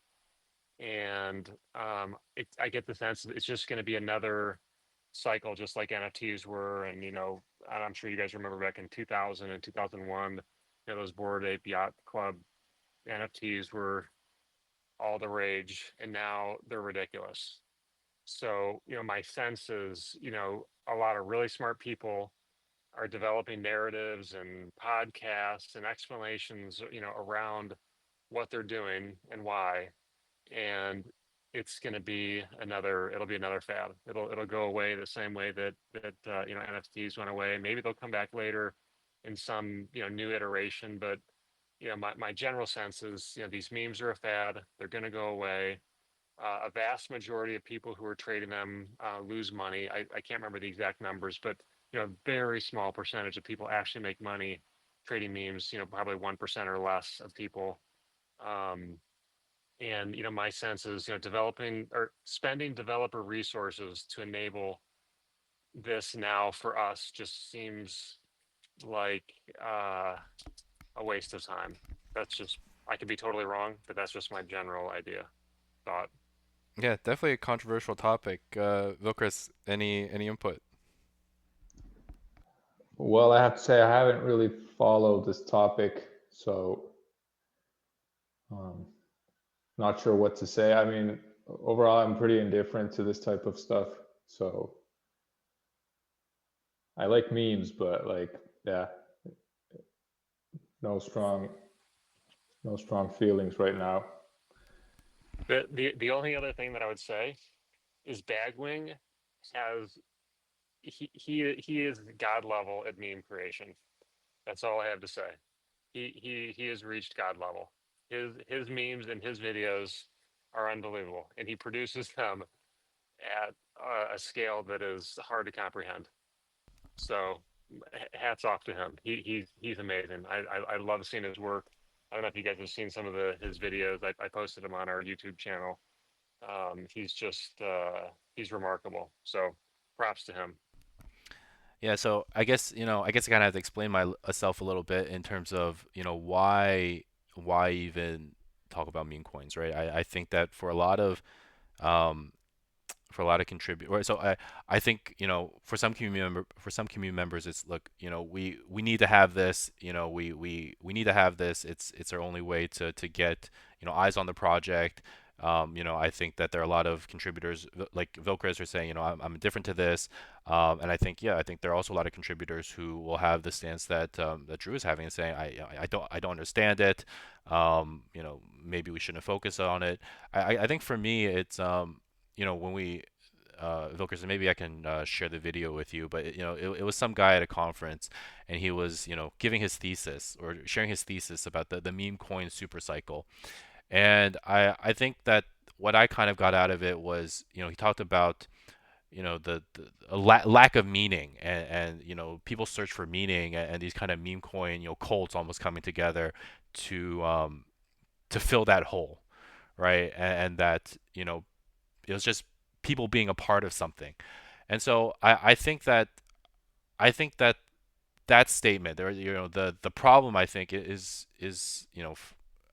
and I get the sense that it's just going to be another cycle, just like NFTs were, and I'm sure you guys remember back in 2000 and 2001, those Bored Ape Yacht Club NFTs were all the rage, and now they're ridiculous. So, my sense is, a lot of really smart people are developing narratives and podcasts and explanations, around what they're doing and why. And it's going to be it'll be another fad. It'll go away the same way that NFTs went away. Maybe they'll come back later in some new iteration, but my general sense is these memes are a fad. They're going to go away. A vast majority of people who are trading them lose money. I can't remember the exact numbers, but a very small percentage of people actually make money trading memes. Probably 1% or less of people. Um, and my sense is developing or spending developer resources to enable this now for us just seems like a waste of time. That's just I could be totally wrong, but that's just my general idea thought. Yeah, definitely a controversial topic. Vilkris, any input? Well, I have to say I haven't really followed this topic, so um, not sure what to say. I mean, overall, I'm pretty indifferent to this type of stuff. So I like memes, but like, yeah, no strong, no strong feelings right now. The only other thing that I would say is Bagwing has he is God level at meme creation. That's all I have to say. He has reached God level. His memes and his videos are unbelievable, and he produces them at a scale that is hard to comprehend. So hats off to him. He's amazing. I love seeing his work. I don't know if you guys have seen some of his videos. I posted them on our YouTube channel. He's just he's remarkable. So props to him. Yeah, so I guess I kind of have to explain myself a little bit in terms of, why even talk about meme coins, right? I think that um, for a lot of contribute so I think for some community members it's look we need to have this we need to have this it's our only way to get eyes on the project. I think that there are a lot of contributors like Vilkris are saying I'm different to this, and I think there are also a lot of contributors who will have the stance that that Drew is having and saying I don't understand it. Maybe we shouldn't focus on it. I think for me it's when we Vilkers, and maybe I can share the video with you, but it was some guy at a conference, and he was giving his thesis or sharing his thesis about the meme coin super cycle, and I think that what I kind of got out of it was he talked about the lack of meaning, and people search for meaning, and these kind of meme coin cults almost coming together to fill that hole, right, and that it was just people being a part of something. And so I think that that statement there, the problem I think is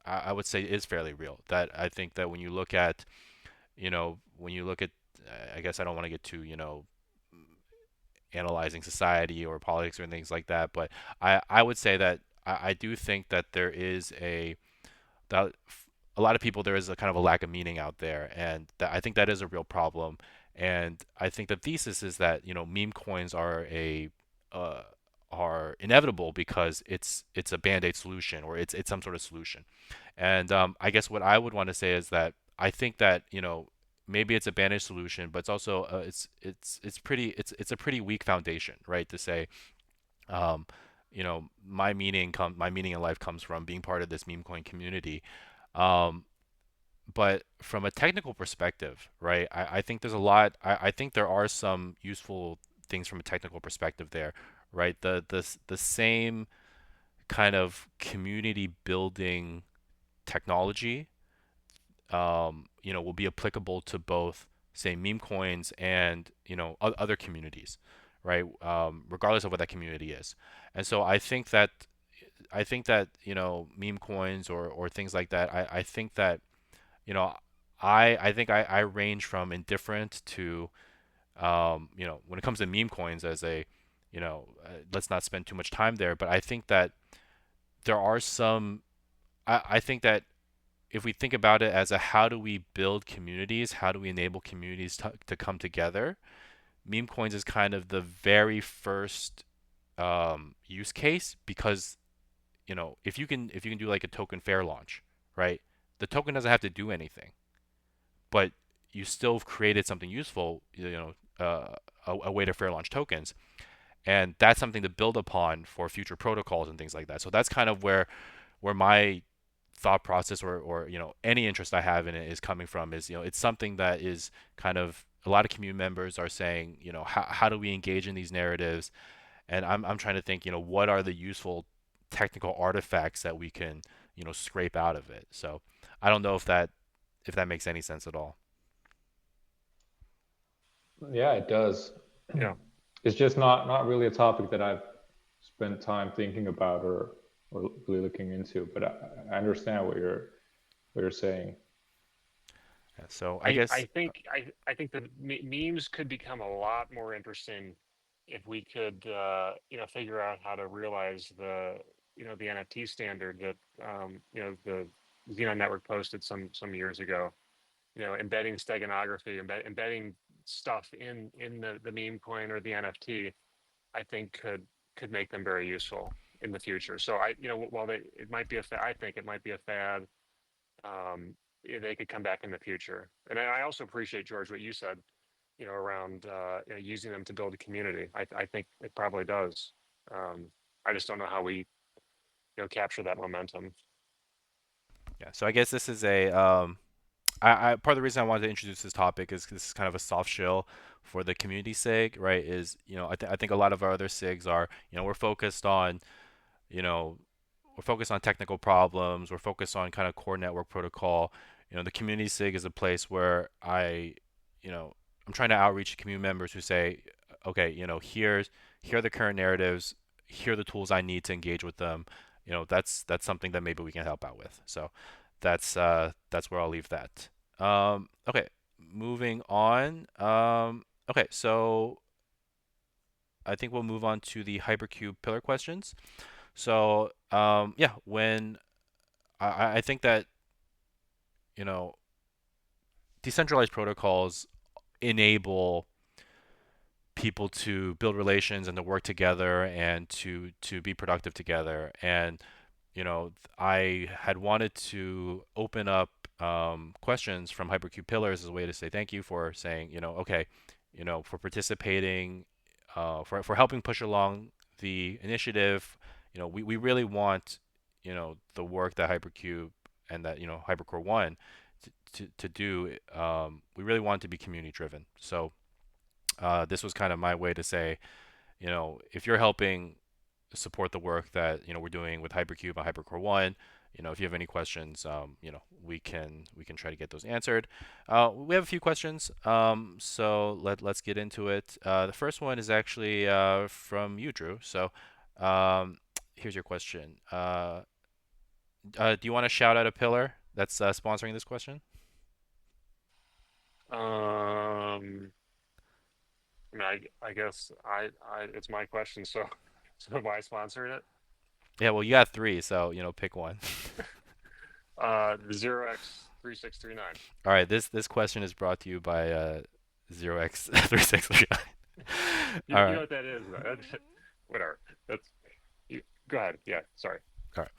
I would say is fairly real. That I think that when you look at when you look at I guess I don't want to get too analyzing society or politics or things like that, but I would say that I do think that there is that a lot of people there is a kind of a lack of meaning out there, and that I think that is a real problem. And I think the thesis is that meme coins uh, are inevitable because it's a band-aid solution, or it's some sort of solution. And I guess what I would want to say is that I think that maybe it's a band-aid solution, but it's also it's a pretty weak foundation, right? To say um, my meaning in life comes from being part of this meme coin community. Um, but from a technical perspective, right, I think there's a lot. I think there are some useful things from a technical perspective there, right? The same kind of community building technology, will be applicable to both, say, meme coins and other communities, right? Regardless of what that community is. And so I think that meme coins or things like that. I think that you know I think I range from indifferent to when it comes to meme coins as a let's not spend too much time there. But I think that there are some. I think that if we think about it as a how do we build communities, how do we enable communities to come together, meme coins is kind of the very first use case because if you can do like a token fair launch, right? The token doesn't have to do anything, but you still have created something useful, a way to fair launch tokens, and that's something to build upon for future protocols and things like that. So that's kind of where my thought process, or any interest I have in it is coming from, is it's something that is kind of, a lot of community members are saying, how do we engage in these narratives, and I'm trying to think, what are the useful technical artifacts that we can scrape out of it. So I don't know if that makes any sense at all. Yeah, it does. Yeah. It's just not really a topic that I've spent time thinking about or really looking into, but I understand what you're saying. Yeah, so I I guess, think I think the memes could become a lot more interesting if we could figure out how to realize the NFT standard that the Xenon network posted some years ago. Embedding steganography, embedding stuff in the meme coin or the NFT, I think could make them very useful in the future. So while it might be I think it might be a fad. They could come back in the future. And I also appreciate, George, what you said, around using them to build a community. I think it probably does. Um, I just don't know how we capture that momentum. yeah. So I guess this is a part of the reason I wanted to introduce this topic is 'cause this is kind of a soft shill for the community sake, right? Is I think a lot of our other SIGs are, you know we're focused on technical problems. We're focused on kind of core network protocol. The community SIG is a place where you know, I'm trying to outreach to community members who say, okay, here are the current narratives. Here are the tools I need to engage with them. That's something that maybe we can help out with. So that's where I'll leave that. Okay, moving on. Okay, so I think we'll move on to the hypercube pillar questions. So yeah, when I think that you know decentralized protocols enable people to build relations and to work together and to be productive together. And I had wanted to open up questions from Hypercube Pillars as a way to say thank you for saying, okay, for participating, for helping push along the initiative. We really want, the work that Hypercube and that, Hypercore One to do. We really want to be community driven. So this was kind of my way to say, if you're helping support the work that we're doing with Hypercube and Hypercore One. If you have any questions, we can try to get those answered. We have a few questions, so let's get into it. The first one is actually from you, Drew. So here's your question. Do you want to shout out a pillar that's sponsoring this question? Um, I mean, I guess it's my question, so so am I sponsoring it? Yeah, well, you got three, so pick one. The 0x3639. All right, this question is brought to you by 0x3639. All You know right. what that is, though. Whatever. That's you. Go ahead. Yeah. Sorry. All right.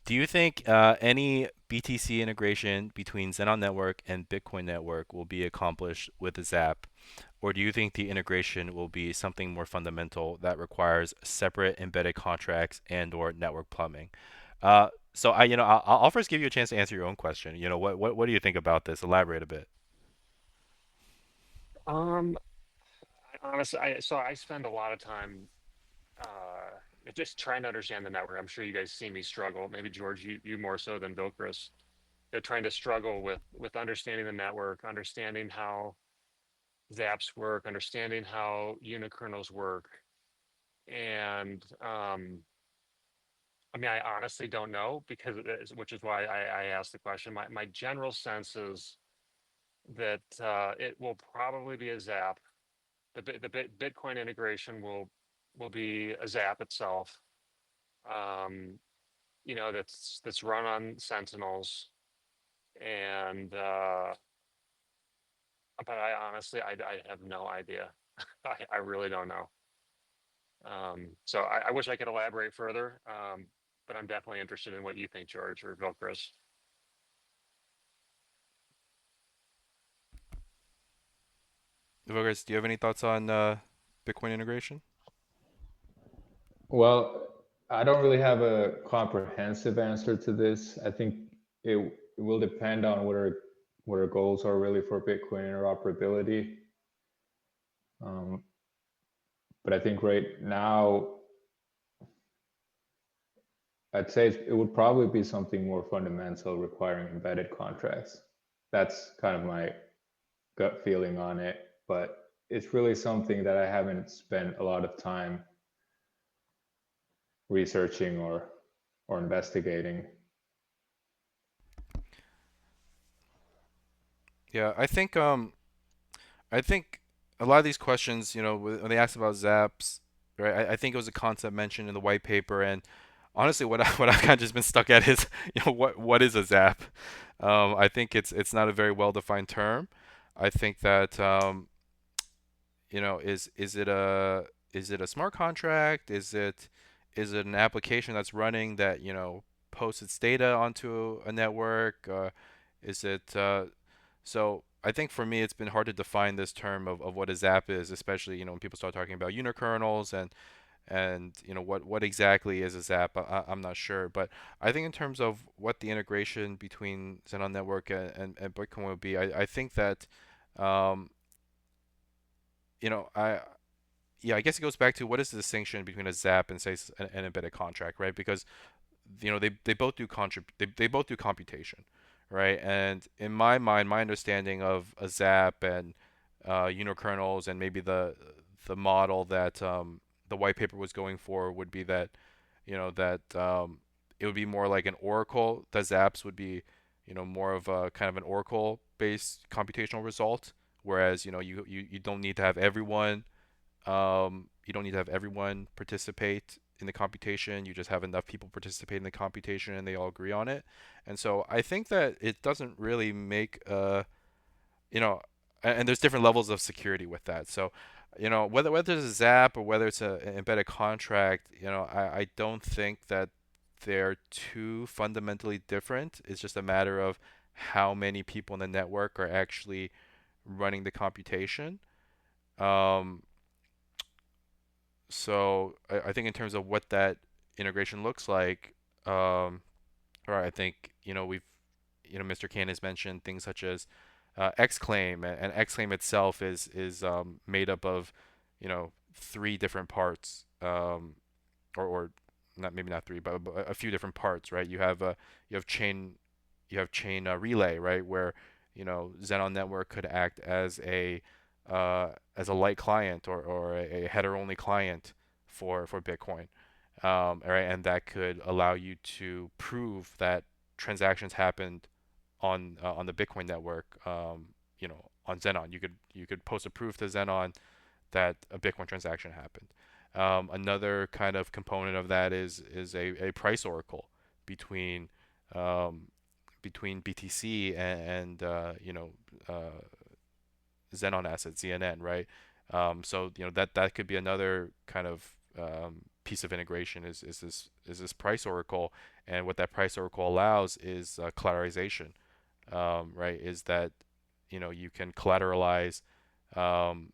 Do you think any BTC integration between Zenon Network and Bitcoin Network will be accomplished with the ZAP, or do you think the integration will be something more fundamental that requires separate embedded contracts and/or network plumbing? So I'll first give you a chance to answer your own question. What do you think about this? Elaborate a bit. Um, Honestly, I spend a lot of time just trying to understand the network. I'm sure you guys see me struggle. Maybe George, you more so than Bill Chris. Trying to struggle with understanding the network, understanding how zaps work, understanding how unikernels work, and I mean, I honestly don't know because which is why I asked the question. My general sense is that it will probably be a zap. Bitcoin integration will be a zap itself. Um, that's run on Sentinels, and but I honestly I have no idea. I really don't know. So I wish I could elaborate further, but I'm definitely interested in what you think, George or Bill Chris. Vogars, do you have any thoughts on Bitcoin integration? Well, I don't really have a comprehensive answer to this. I think it will depend on what our goals are really for Bitcoin interoperability. Um, but I think right now, I'd say it would probably be something more fundamental requiring embedded contracts. That's kind of my gut feeling on it, but it's really something that I haven't spent a lot of time researching or investigating. Yeah, I think a lot of these questions, when they asked about Zaps, right? I think it was a concept mentioned in the white paper, and honestly, what I what I've kind of just been stuck at is, what is a Zap? I think it's not a very well defined term. I think that is it a smart contract? Is it an application that's running that posts its data onto a network? Is it so I think for me it's been hard to define this term of what a zap is, especially when people start talking about unikernels and what exactly is a zap. I'm not sure, but I think in terms of what the integration between Zenon network and Bitcoin would be, I think that um, I yeah, I guess it goes back to what is the distinction between a zap and say an embedded contract, right? Because they both do they both do computation, right? And in my mind, my understanding of a zap and unikernels and maybe the model that the white paper was going for would be that that it would be more like an oracle. The zaps would be more of a kind of an oracle based computational result, whereas you don't need to have everyone you don't need to have everyone participate in the computation. You just have enough people participate in the computation and they all agree on it. And so I think that it doesn't really make you know, and there's different levels of security with that. So, whether it's a Zap or whether it's an embedded contract, I don't think that they're too fundamentally different. It's just a matter of how many people in the network are actually running the computation. Um, So I think in terms of what that integration looks like, or I think Mr. Kane has mentioned things such as Xclaim, and Xclaim itself is made up of three different parts, or not maybe not three, but a few different parts, right? You have chain relay, right, where Xenon network could act as a light client or a header only client for Bitcoin, all right, and that could allow you to prove that transactions happened on the Bitcoin network, on Xenon. You could post a proof to Xenon that a Bitcoin transaction happened. Another kind of component of that is a price oracle between um, between BTC and Zenon asset, ZNN, right? So that could be another kind of piece of integration is this price oracle, and what that price oracle allows is collateralization, right? Is that you can collateralize um,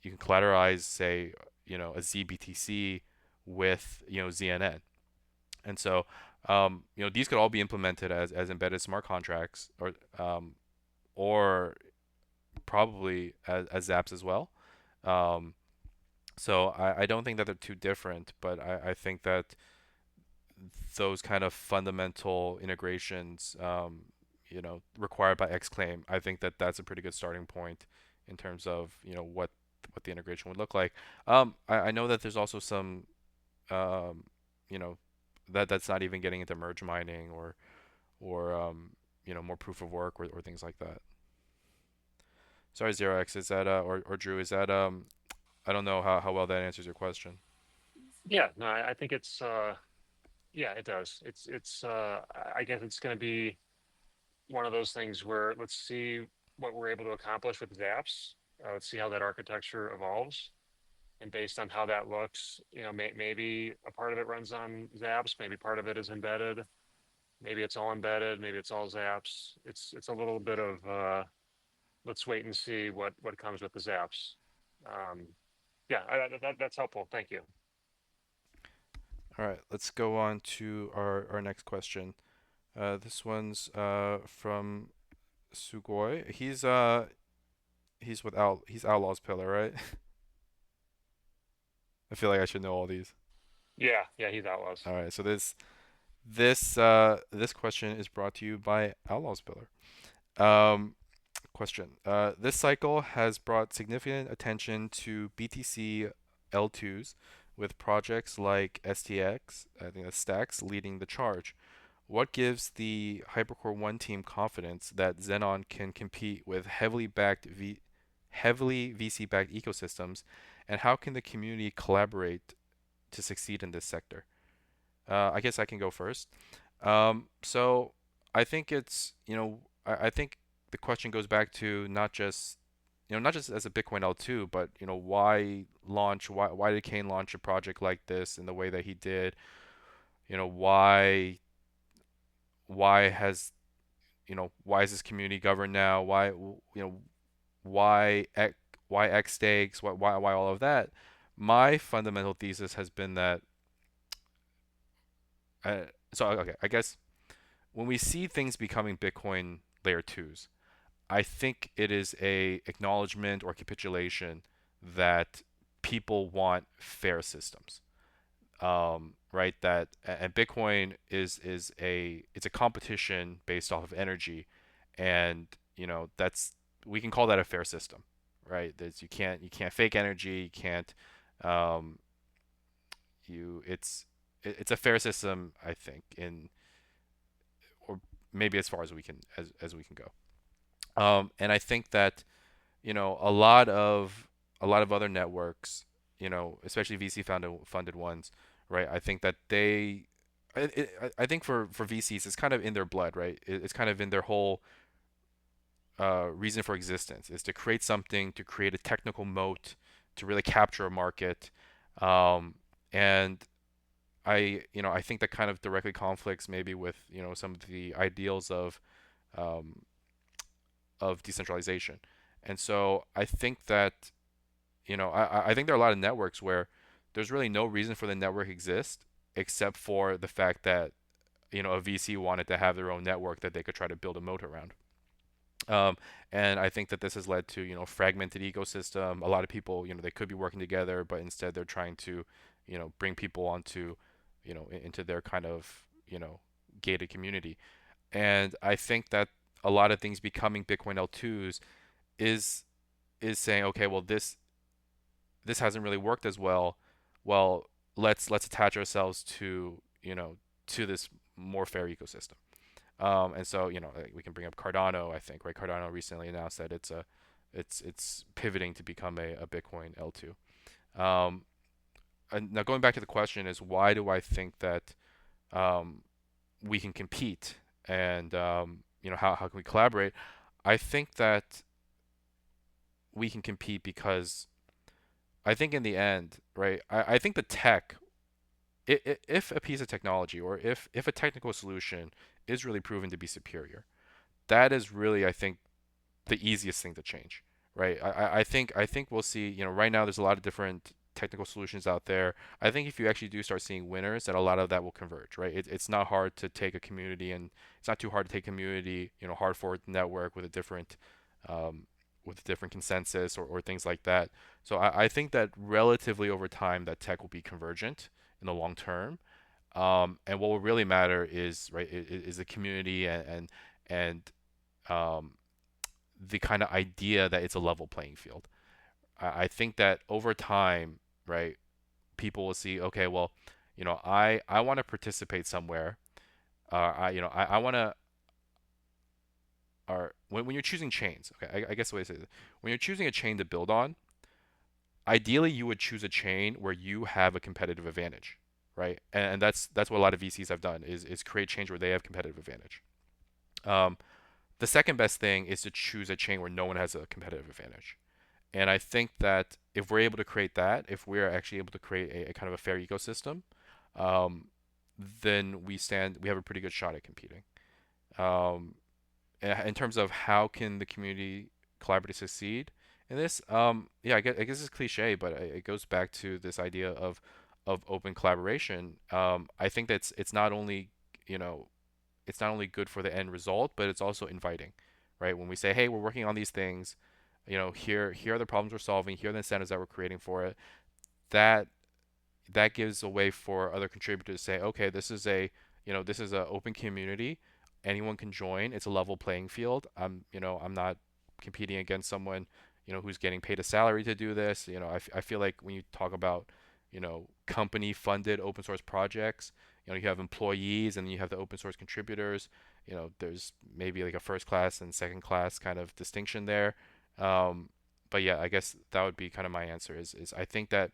say a ZBTC with ZNN, and so these could all be implemented as embedded smart contracts or probably as Zaps as well. Um, so I don't think that they're too different, but I think that those kind of fundamental integrations, required by Xclaim, I think that that's a pretty good starting point in terms of what the integration would look like. I know that there's also some, um, you know, that's not even getting into merge mining or more proof of work or things like that. Sorry, Zero X, is that or Drew, is that I don't know how well that answers your question. Yeah, no, I think it's yeah, it does. I guess it's going to be one of those things where let's see what we're able to accomplish with Zaps. Let's see how that architecture evolves. And based on how that looks, maybe a part of it runs on Zaps, maybe part of it is embedded, maybe it's all embedded, maybe it's all Zaps. It's a little bit of let's wait and see what comes with the zaps. Um, yeah, that's helpful. Thank you. All right, let's go on to our next question. This one's from Sugoi. He's he's Outlaw's Pillar, right? I feel like I should know all these. Yeah, yeah, he's outlaws. All right, so this question is brought to you by Outlaw's Pillar. Um, Question. This cycle has brought significant attention to BTC L2s, with projects like STX, I think that's Stacks, leading the charge. What gives the Hypercore One team confidence that Zenon can compete with heavily VC-backed ecosystems, and how can the community collaborate to succeed in this sector? I guess I can go first. So I think it's, I think the question goes back to not just as a Bitcoin L2, but why launch? Why did Kane launch a project like this in the way that he did? You know, why has why is this community governed now? Why X, why X stakes? Why all of that? My fundamental thesis has been that uh, okay, I guess when we see things becoming Bitcoin layer twos, I think it is a acknowledgement or capitulation that people want fair systems. Right? That and Bitcoin is a competition based off of energy, and that's we can call that a fair system, right? That's you can't fake energy, you can't um, you it's a fair system, I think, in or maybe as far as we can go. And I think that a lot of other networks, especially VC funded ones, right? I think that I think for VCs, it's kind of in their blood, right? It's kind of in their whole reason for existence is to create something, to create a technical moat, to really capture a market, um, and I think that kind of directly conflicts maybe with some of the ideals um, of decentralization. And so I think that I think there are a lot of networks where there's really no reason for the network exist except for the fact that a VC wanted to have their own network that they could try to build a moat around. Um, and I think that this has led to fragmented ecosystem. A lot of people they could be working together, but instead they're trying to bring people onto into their kind of gated community. And I think that a lot of things becoming Bitcoin L2s is saying, okay, well this hasn't really worked as well. Well, let's attach ourselves to to this more fair ecosystem. And so like, we can bring up Cardano. I think right. Cardano recently announced that it's pivoting to become a Bitcoin L2. Um, and now going back to the question is why do I think that um, we can compete and how can we collaborate? I think that we can compete because I think in the end, right? I think the tech, if a piece of technology or if a technical solution is really proven to be superior, that is really, I think, the easiest thing to change, right? I think we'll see. Right now there's a lot of different technical solutions out there. I think if you actually do start seeing winners, that a lot of that will converge, right? It's not hard to take a community, and it's not too hard to take a community, hard forward network um, with a different consensus or things like that. So I think that relatively over time, that tech will be convergent in the long term. And what will really matter is right is the community and um, the kind of idea that it's a level playing field. I think that over time, right, people will see, okay, well, I want to participate somewhere. I want to, or when you're choosing chains, okay, I guess the way to say this, when you're choosing a chain to build on, ideally you would choose a chain where you have a competitive advantage, right? And that's what a lot of VCs have done is create chains where they have competitive advantage. Um, the second best thing is to choose a chain where no one has a competitive advantage. And I think that if we're able to create that, if we're actually able to create a kind of a fair ecosystem, um, then we have a pretty good shot at competing. Um, in terms of how can the community collaborate to succeed in this. Yeah, I guess it's cliche, but it goes back to this idea of open collaboration. I think that's it's not only, you know, it's not only good for the end result, but it's also inviting, right? When we say, hey, we're working on these things, you know, here are the problems we're solving, here are the incentives that we're creating for it. That that gives a way for other contributors to say, okay, this is a, you know, this is an open community. Anyone can join. It's a level playing field. You know, I'm not competing against someone, you know, who's getting paid a salary to do this. You know, I feel like when you talk about, you know, company funded open source projects, you know, you have employees and then you have the open source contributors. You know, there's maybe like a first class and second class kind of distinction there. Um, but yeah, I guess that would be kind of my answer is I think that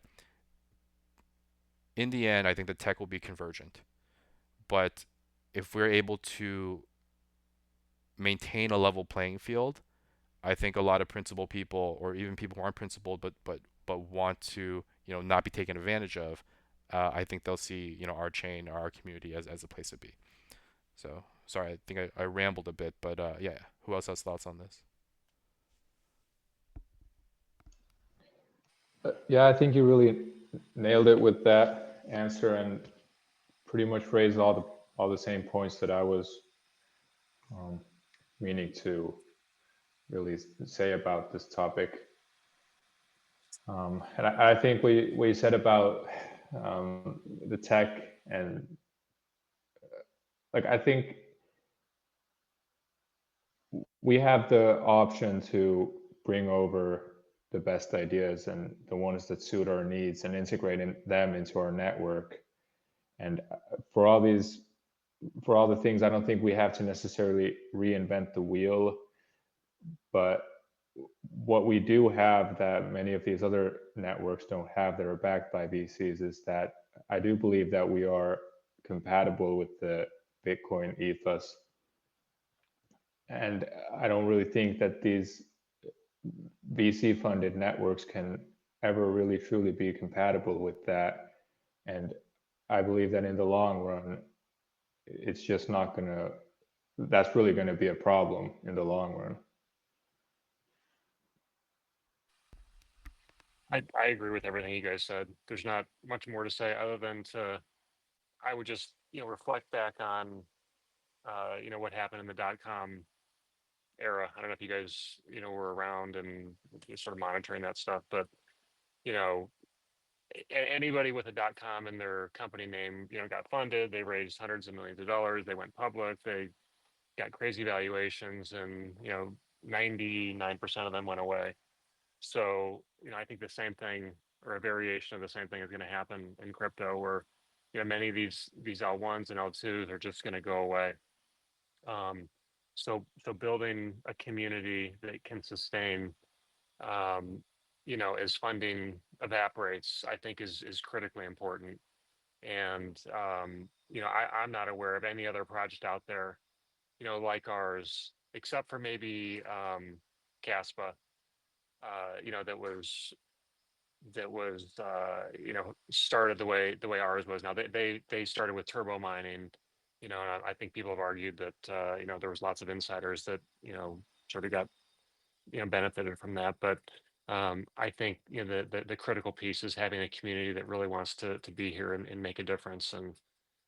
in the end, I think the tech will be convergent. But if we're able to maintain a level playing field, I think a lot of principled people, or even people who aren't principled but want to, you know, not be taken advantage of, I think they'll see, you know, our chain or our community as a place to be. So sorry, I think I rambled a bit, but yeah. Who else has thoughts on this? Yeah, I think you really nailed it with that answer and pretty much raised all the same points that I was um, meaning to really say about this topic. And I think what you said about the tech and like I think we have the option to bring over the best ideas and the ones that suit our needs and integrating them into our network. And for all these, for all the things, I don't think we have to necessarily reinvent the wheel. But what we do have that many of these other networks don't have that are backed by VCs is that I do believe that we are compatible with the Bitcoin ethos. And I don't really think that these VC funded networks can ever really truly be compatible with that. And I believe that in the long run, it's just not going to, that's really going to be a problem in the long run. I agree with everything you guys said. There's not much more to say other than to I would just reflect back on what happened in the .com era. I don't know if you guys were around and sort of monitoring that stuff, but you know anybody with a .com in their company name got funded. They raised hundreds of millions of dollars. They went public. They got crazy valuations, and 99% of them went away. So, I think the same thing or a variation of the same thing is going to happen in crypto where, many of these L1s and L2s are just going to go away. Um, so building a community that can sustain, um, as funding evaporates, I think is critically important. And, I'm not aware of any other project out there, like ours, except for maybe Caspa, that was started the way ours was. Now they started with turbo mining, and I think people have argued that there was lots of insiders that sort of got benefited from that. But I think the critical piece is having a community that really wants to be here and make a difference. And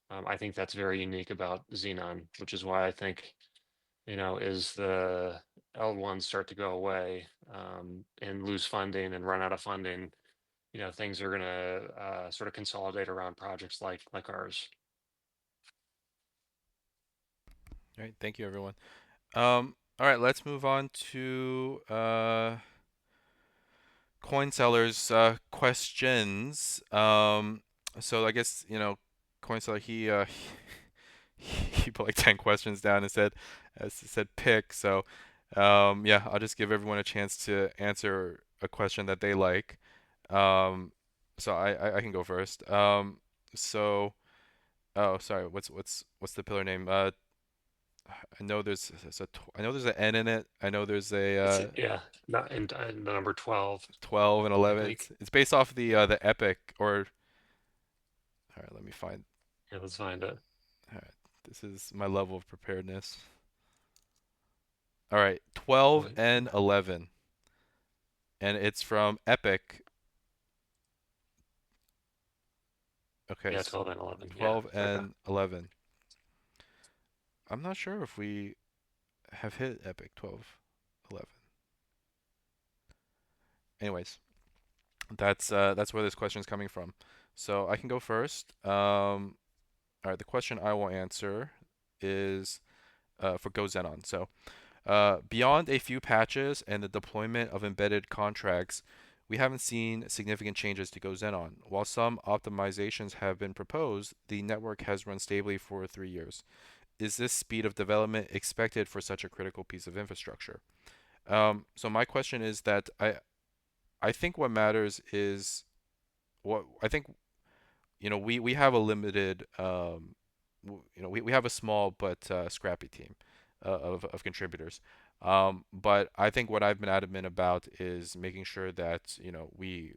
I think that's very unique about Xenon, which is why I think as the L1s start to go away and lose funding and run out of funding, things are going to sort of consolidate around projects like ours. All right, thank you everyone. All right, let's move on to coin sellers questions. So I guess coin seller he put like 10 questions down and said pick. So yeah, I'll just give everyone a chance to answer a question that they like. Um, so I can go first. So oh sorry, what's the pillar name? I know I know there's an N in it. I know there's a Yeah, not in the number 12, 12 and I 11. think. It's based off the epic or all right, let me find. Yeah, let's find it. All right, this is my level of preparedness. All right, 12 Mhm. and 11, and it's from Epic. Okay, Yeah, 12 and 11. Yeah. 12 Okay. and 11. I'm not sure if we have hit Epic 12, 11. Anyways, that's where this question is coming from. So I can go first. All right, the question I will answer is for Go Zenon. So beyond a few patches and the deployment of embedded contracts, we haven't seen significant changes to Go Zenon. While some optimizations have been proposed, the network has run stably for 3 years. Is this speed of development expected for such a critical piece of infrastructure? So my question is that I think what matters is what I think we have a limited we have a small but scrappy team of contributors. But I think what I've been adamant about is making sure that we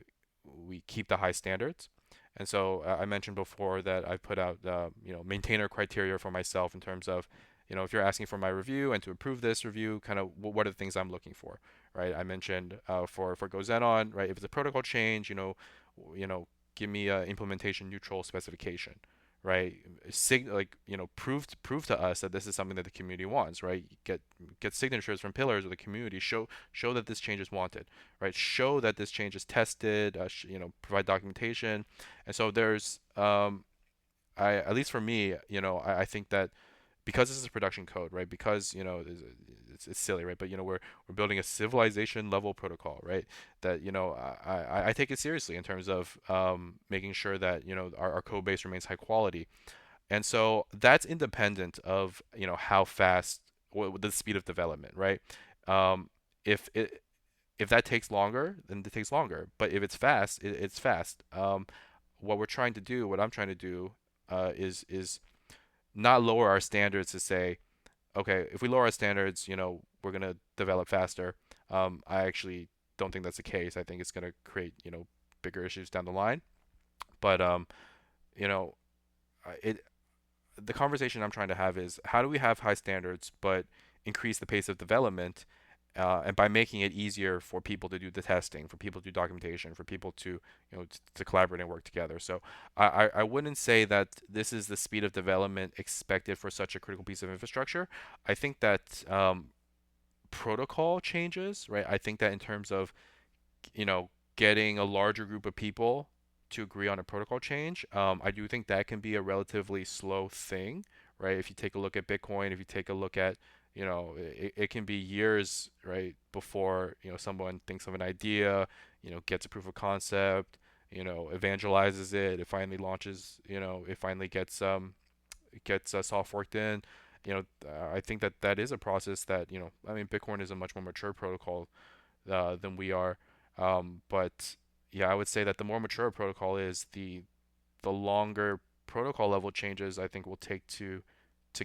keep the high standards. And so I mentioned before that I put out maintainer criteria for myself in terms of if you're asking for my review and to approve this review, kind of what are the things I'm looking for, right? I mentioned for GoZenon, right? If it's a protocol change, you know, give me a implementation neutral specification, right? Prove to us that this is something that the community wants, right? Get signatures from pillars of the community. Show that this change is wanted, right? Show that this change is tested. Provide documentation, and so there's I at least for me, I think that because this is production code, right? Because it's silly, right? But we're building a civilization level protocol, right? That I take it seriously in terms of making sure that our code base remains high quality, and so that's independent of how fast the speed of development, right? If it if that takes longer, then it takes longer. But if it's fast, it's fast. What I'm trying to do, is not lower our standards to say, okay, if we lower our standards, we're gonna develop faster. I actually don't think that's the case. I think it's gonna create, bigger issues down the line. But you know, it the conversation I'm trying to have is how do we have high standards but increase the pace of development, and by making it easier for people to do the testing, for people to do documentation, for people to to collaborate and work together. So I wouldn't say that this is the speed of development expected for such a critical piece of infrastructure. I think that protocol changes, right? I think that in terms of you know, getting a larger group of people to agree on a protocol change, I do think that can be a relatively slow thing, right? If you take a look at Bitcoin, if you take a look at, it can be years, right, before, someone thinks of an idea, gets a proof of concept, evangelizes it, it finally launches, it finally gets soft forked in. I think that that is a process that, I mean, Bitcoin is a much more mature protocol than we are. But yeah, I would say that the more mature a protocol is, the longer protocol level changes I think will take to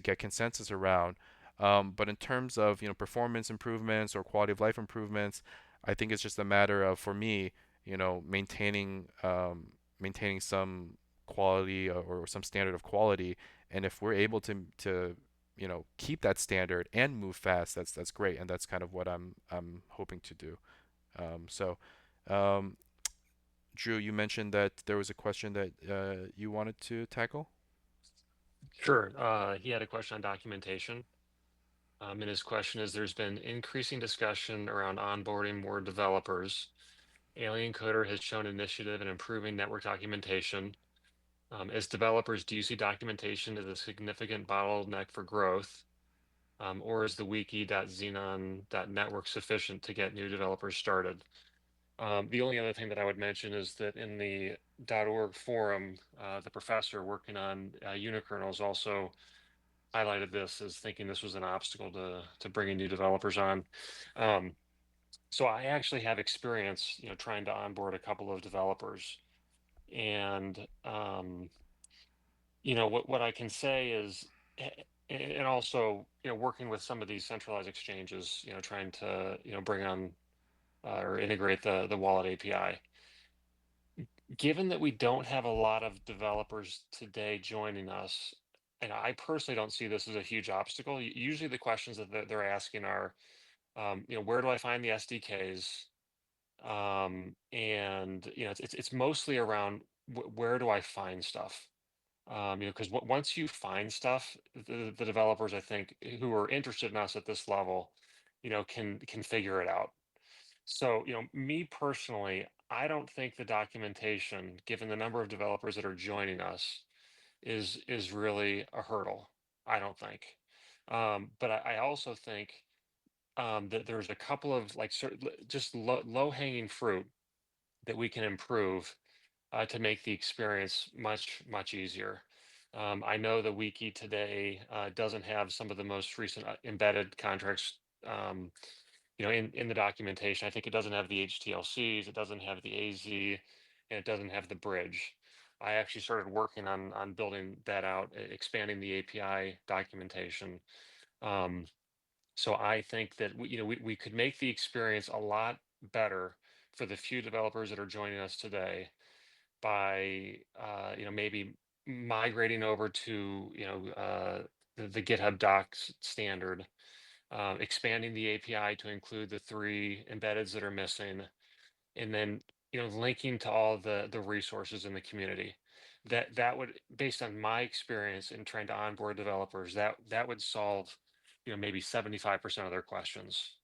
get consensus around. But in terms of performance improvements or quality of life improvements, I think it's just a matter of, for me, maintaining some quality, or some standard of quality. And if we're able to keep that standard and move fast, that's great, and that's kind of what I'm hoping to do. So, um, Drew, you mentioned that there was a question that you wanted to tackle. Sure. He had a question on documentation. And his question is, there's been increasing discussion around onboarding more developers. Alien Coder has shown initiative in improving network documentation. As developers, do you see documentation as a significant bottleneck for growth? Or is the wiki.xenon.network sufficient to get new developers started? The only other thing that I would mention is that in the .org forum, the professor working on unikernels also highlighted this as thinking this was an obstacle to bringing new developers on. Um, so I actually have experience, trying to onboard a couple of developers, and what I can say is, and also working with some of these centralized exchanges, trying to bring on or integrate the wallet API. Given that we don't have a lot of developers today joining us, and I personally don't see this as a huge obstacle. Usually the questions that they're asking are, where do I find the SDKs? And it's mostly around where do I find stuff? Because once you find stuff, the developers, I think, who are interested in us at this level, can figure it out. So, me personally, I don't think the documentation, given the number of developers that are joining us, is really a hurdle. I don't think. But I also think that there's a couple of like just low hanging fruit that we can improve to make the experience much easier. I know the wiki today doesn't have some of the most recent embedded contracts, in the documentation. I think it doesn't have the HTLCs, it doesn't have the AZ, and it doesn't have the bridge. I actually started working on building that out, expanding the API documentation. Um, so I think that we could make the experience a lot better for the few developers that are joining us today by maybe migrating over to the GitHub Docs standard, expanding the API to include the 3 embeds that are missing, and then linking to all the resources in the community. That would, based on my experience in trying to onboard developers, that would solve maybe 75% of their questions.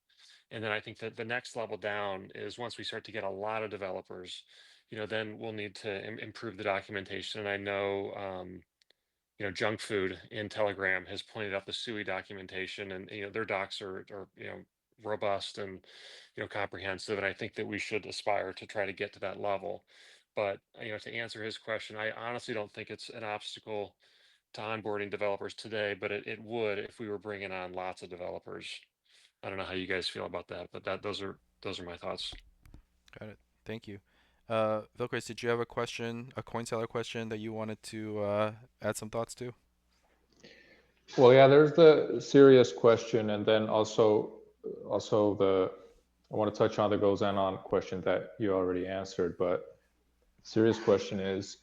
And then I think that the next level down is once we start to get a lot of developers, then we'll need to improve the documentation. And I know, Junk Food in Telegram has pointed out the SUI documentation, and their docs are robust and comprehensive. And I think that we should aspire to try to get to that level. But to answer his question, I honestly don't think it's an obstacle to onboarding developers today, but it would if we were bringing on lots of developers. I don't know how you guys feel about that, but those are my thoughts. Got it. Thank you. Vilkris, did you have a question, a coin seller question that you wanted to add some thoughts to? Well, yeah, there's the serious question, and then also the I want to touch on the goes on question that you already answered, but serious question is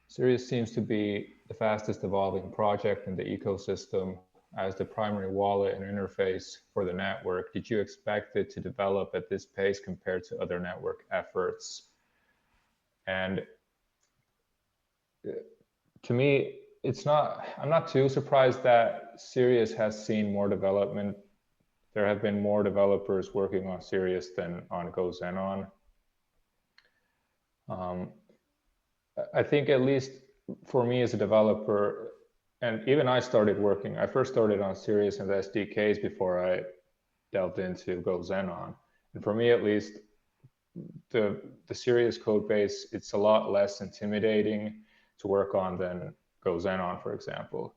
Sirius seems to be the fastest evolving project in the ecosystem as the primary wallet and interface for the network. Did you expect it to develop at this pace compared to other network efforts? And to me, I'm not too surprised that Sirius has seen more development. There have been more developers working on Sirius than on GoZenon. I think at least for me as a developer, and even I first started on Sirius and the SDKs before I delved into GoZenon. And for me at least, the Sirius code base, it's a lot less intimidating to work on than GoZenon, for example.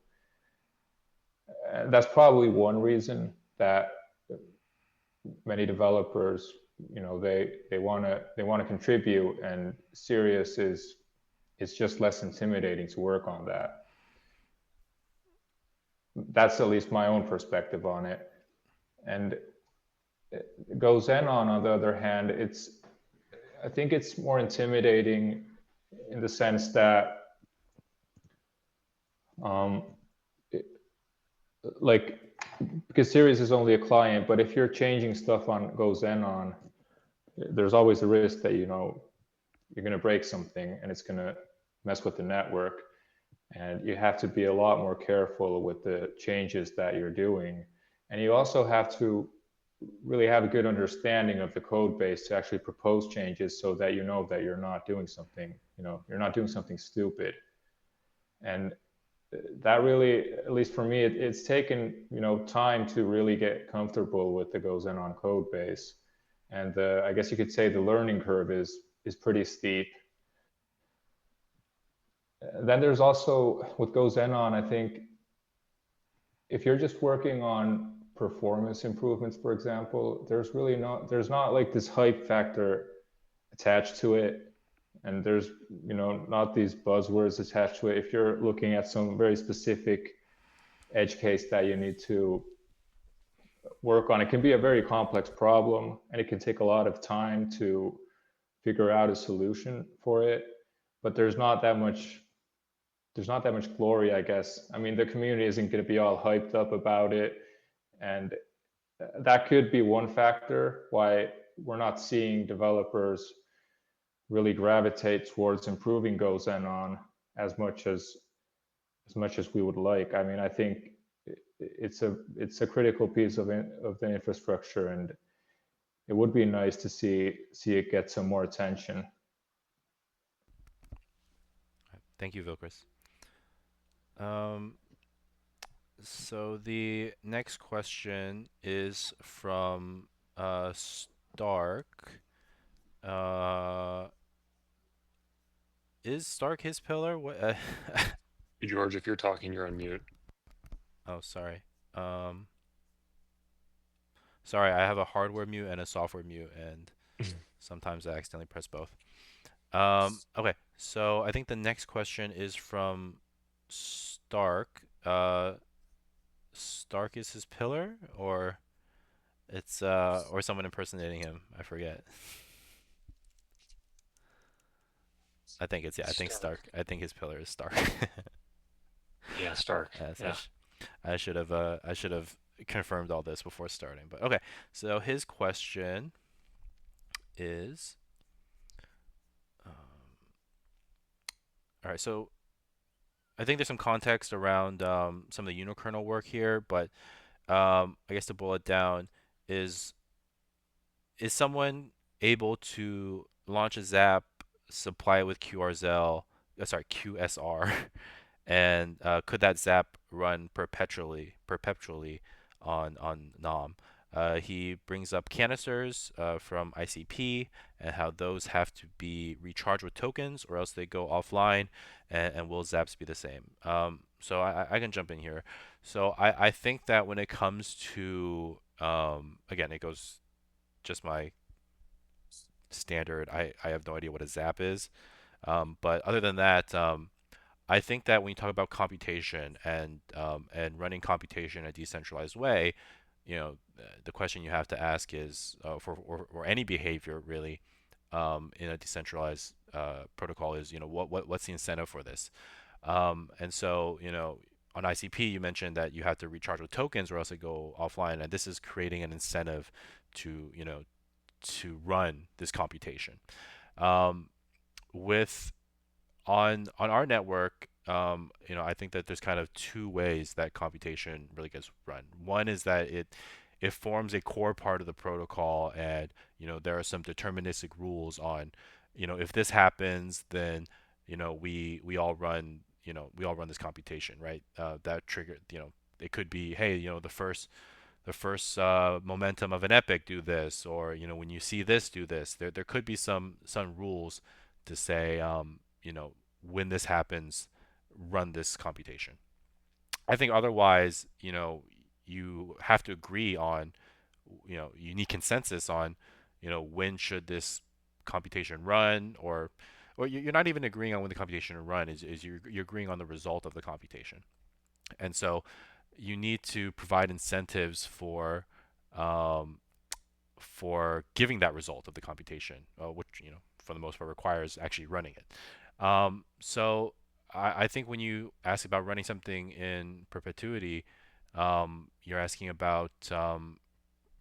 And that's probably one reason that many developers, they want to contribute, and Sirius is it's just less intimidating to work on that. That's at least my own perspective on it. And GoZenon, on the other hand, I think it's more intimidating in the sense that, like, because Sirius is only a client, but if you're changing stuff on GoZenon, there's always a risk that you're going to break something and it's going to mess with the network. And you have to be a lot more careful with the changes that you're doing. And you also have to really have a good understanding of the code base to actually propose changes so that that you're not doing something, you're not doing something stupid. And that really, at least for me, it's taken, time to really get comfortable with the GoZenon code base. And I guess you could say the learning curve is pretty steep. Then there's also what goes on, I think, if you're just working on performance improvements, for example, there's not like this hype factor attached to it. And there's, not these buzzwords attached to it. If you're looking at some very specific edge case that you need to work on, it can be a very complex problem and it can take a lot of time to figure out a solution for it. But there's not that much glory, I guess. I mean, the community isn't going to be all hyped up about it, and that could be one factor why we're not seeing developers really gravitate towards improving Go Zenon as much as we would like. I mean, I think it's a critical piece of the infrastructure, and it would be nice to see it get some more attention. Thank you, Vilkris. Um, so the next question is from Stark. Uh, is Stark his pillar? What? George, if you're talking, you're on mute. Oh, sorry. Um, Sorry, I have a hardware mute and a software mute, and sometimes I accidentally press both. Okay, so I think the next question is from Stark. Stark is his pillar, or it's or someone impersonating him. I forget. I think it's, yeah. I think Stark. Stark. I think his pillar is Stark. Yeah, Stark. Yes, Yeah. I should have confirmed all this before starting. But okay, so his question is, um, all right. So I think there's some context around some of the unikernel work here, but I guess to boil it down, is is someone able to launch a Zap, supply it with QSR, and could that Zap run perpetually on NOM? He brings up canisters from ICP and how those have to be recharged with tokens or else they go offline, and will Zaps be the same? So I can jump in here. So I think that when it comes to, again, it goes just my standard. I have no idea what a Zap is. But other than that, I think that when you talk about computation and running computation in a decentralized way, the question you have to ask is, or any behavior really, in a decentralized protocol is, what's the incentive for this? And so, on ICP, you mentioned that you have to recharge with tokens or else they go offline, and this is creating an incentive to, to run this computation. Um, with on our network, I think that there's kind of two ways that computation really gets run. One is that it forms a core part of the protocol, and there are some deterministic rules on, if this happens, then we all run this computation, right? That trigger, it could be, hey, the first momentum of an epic do this, or when you see this do this. There could be some rules to say, when this happens, run this computation. I think otherwise, you have to agree on, you need consensus on, when should this computation run, or you're not even agreeing on when the computation will run, is you're agreeing on the result of the computation. And so you need to provide incentives um, for giving that result of the computation, which for the most part requires actually running it. So I think when you ask about running something in perpetuity, you're asking about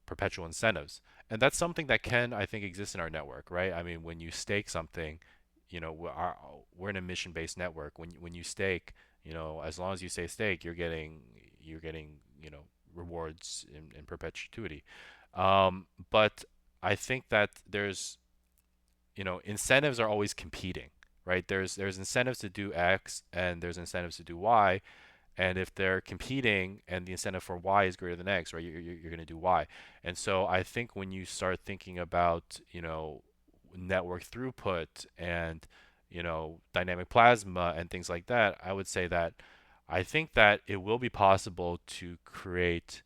perpetual incentives, and that's something that can, I think, exist in our network, right? I mean, when you stake something, we're in a mission-based network. When you stake, as long as you say stake, you're getting rewards in perpetuity. But I think that there's, incentives are always competing, right? There's incentives to do X and there's incentives to do Y, and if they're competing and the incentive for Y is greater than X, right, you're going to do Y. And so I think when you start thinking about, network throughput and, dynamic plasma and things like that, I would say that I think that it will be possible to create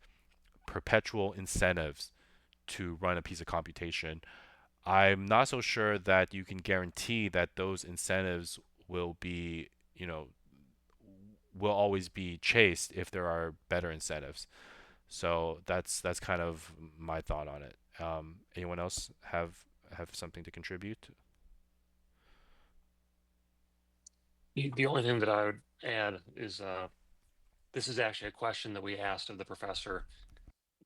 perpetual incentives to run a piece of computation. I'm not so sure that you can guarantee that those incentives will be, will always be chased if there are better incentives. So that's kind of my thought on it. Anyone else have something to contribute? The only thing that I would add is this is actually a question that we asked of the professor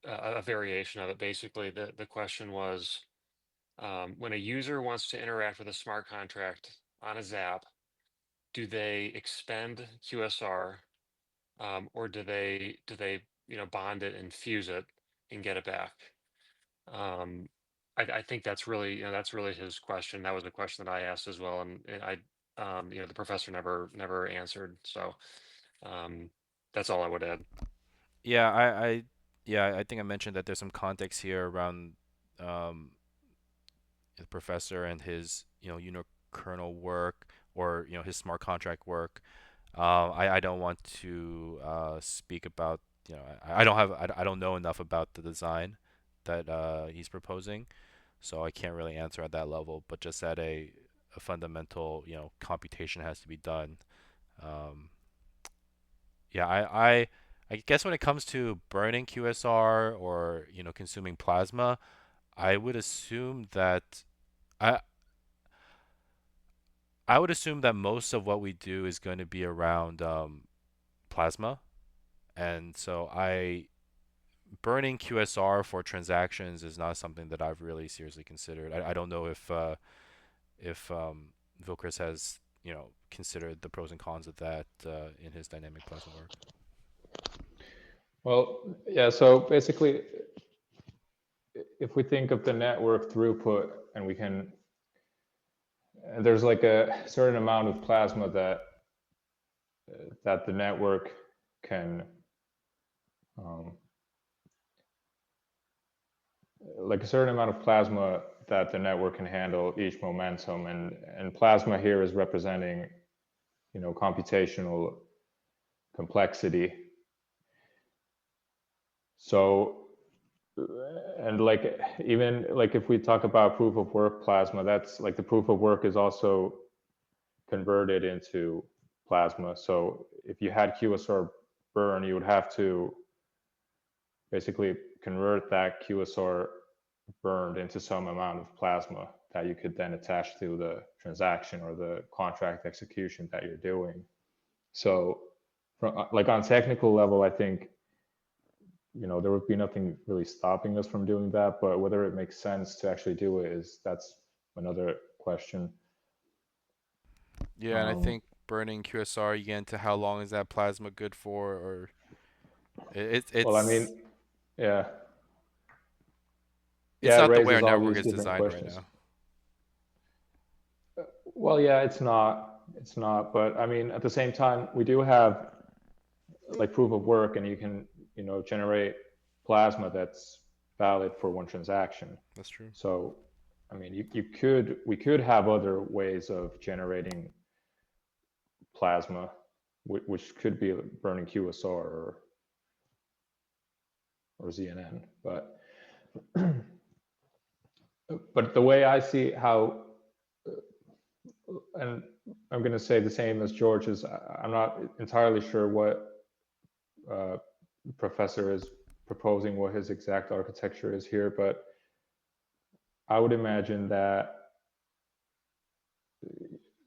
a variation of it. Basically, the question was, when a user wants to interact with a smart contract on a Zap, do they expend QSR, or do they bond it and fuse it and get it back? Um, I think that's really that's really his question. That was the question that I asked as well, and the professor never answered. So that's all I would add. Yeah, I think I mentioned that there's some context here around um, the professor and his unikernel work, or his smart contract work. I don't want to speak about, I don't have, I don't know enough about the design that he's proposing, so I can't really answer at that level. But just at a fundamental, computation has to be done. Um, yeah, I guess when it comes to burning QSR, or consuming plasma, I would assume that I I would assume that most of what we do is going to be around plasma, and so I burning QSR for transactions is not something that I've really seriously considered. I don't know if Vilkris has considered the pros and cons of that in his dynamic plasma work. Well, yeah, so basically, if we think of the network throughput, and there's like a certain amount of plasma that the network can, um, like a certain amount of plasma that the network can handle each momentum, and plasma here is representing, computational complexity. So, and like, even like if we talk about proof of work plasma, that's like the proof of work is also converted into plasma. So if you had QSR burn, you would have to basically convert that QSR burned into some amount of plasma that you could then attach to the transaction or the contract execution that you're doing. So, from, like on technical level, I think there would be nothing really stopping us from doing that. But whether it makes sense to actually do it that's another question. Yeah, and I Um, think burning QSR, you get into how long is that plasma good for, or well, I it's mean, yeah, it's yeah, it not the way our raises all network these is different designed right questions. now. Well, yeah, it's not, but I mean, at the same time, we do have like proof of work, and you can, generate plasma that's valid for one transaction. That's true. So, I mean, we could have other ways of generating plasma, which could be burning QSR or ZNN. But the way I see how, and I'm going to say the same as George, is I'm not entirely sure what uh, professor is proposing, what his exact architecture is here, but I would imagine that,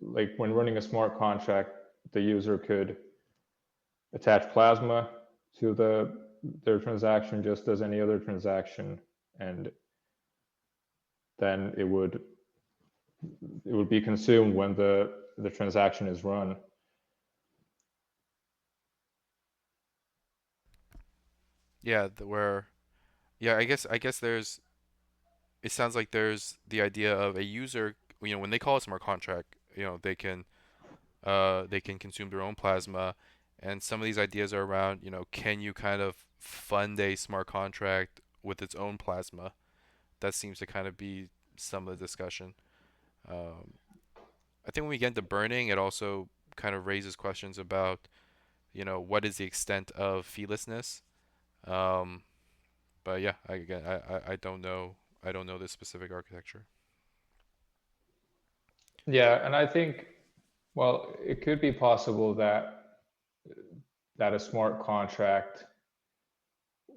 like when running a smart contract, the user could attach plasma to their transaction just as any other transaction, and then it would be consumed when the transaction is run. Yeah, I guess there's it sounds like there's the idea of a user, when they call a smart contract, they can consume their own plasma, and some of these ideas are around, can you kind of fund a smart contract with its own plasma? That seems to kind of be some of the discussion. Um, I think when we get into burning, it also kind of raises questions about, what is the extent of feelessness. Um, but yeah, again, I don't know. I don't know this specific architecture. Yeah, and I think, well, it could be possible that a smart contract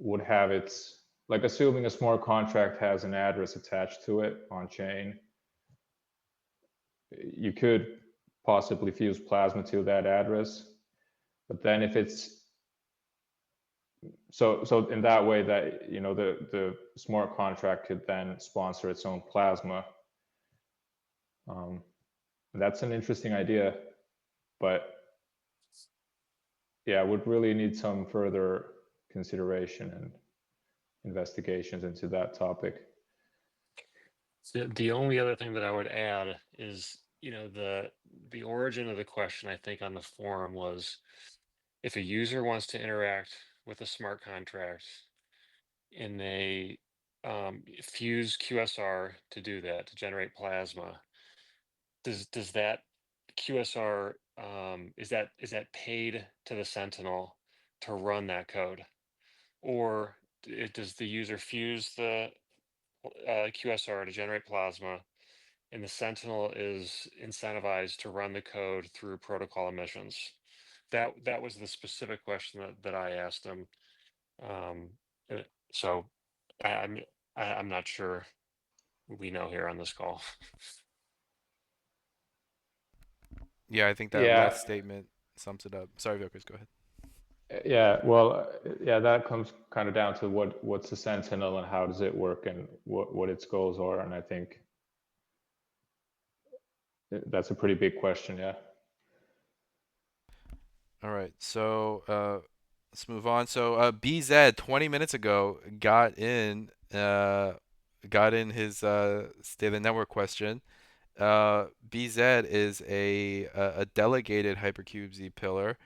would have its, like assuming a smart contract has an address attached to it on chain, you could possibly fuse plasma to that address. But then if it's so in that way, that the smart contract could then sponsor its own plasma. Um, that's an interesting idea, but yeah, would really need some further consideration and investigations into that topic. The only other thing that I would add is, the origin of the question, I think, on the forum was, if a user wants to interact with a smart contract and they fuse QSR to do that, to generate plasma, does that QSR, is that paid to the Sentinel to run that code, or does the user fuse the QSR to generate plasma, and the Sentinel is incentivized to run the code through protocol emissions? That was the specific question that I asked them. Um, so I, I'm I'm not sure we know here on this call. Yeah, I think that Yeah, last statement sums it up. Sorry, Vilkers, go ahead. yeah. Well, yeah, that comes kind of down to what's the Sentinel and how does it work and what its goals are, and I think that's a pretty big question. Yeah. All right, so let's move on. So BZ 20 minutes ago got in his state of the network question. BZ is a delegated Hypercube Z pillar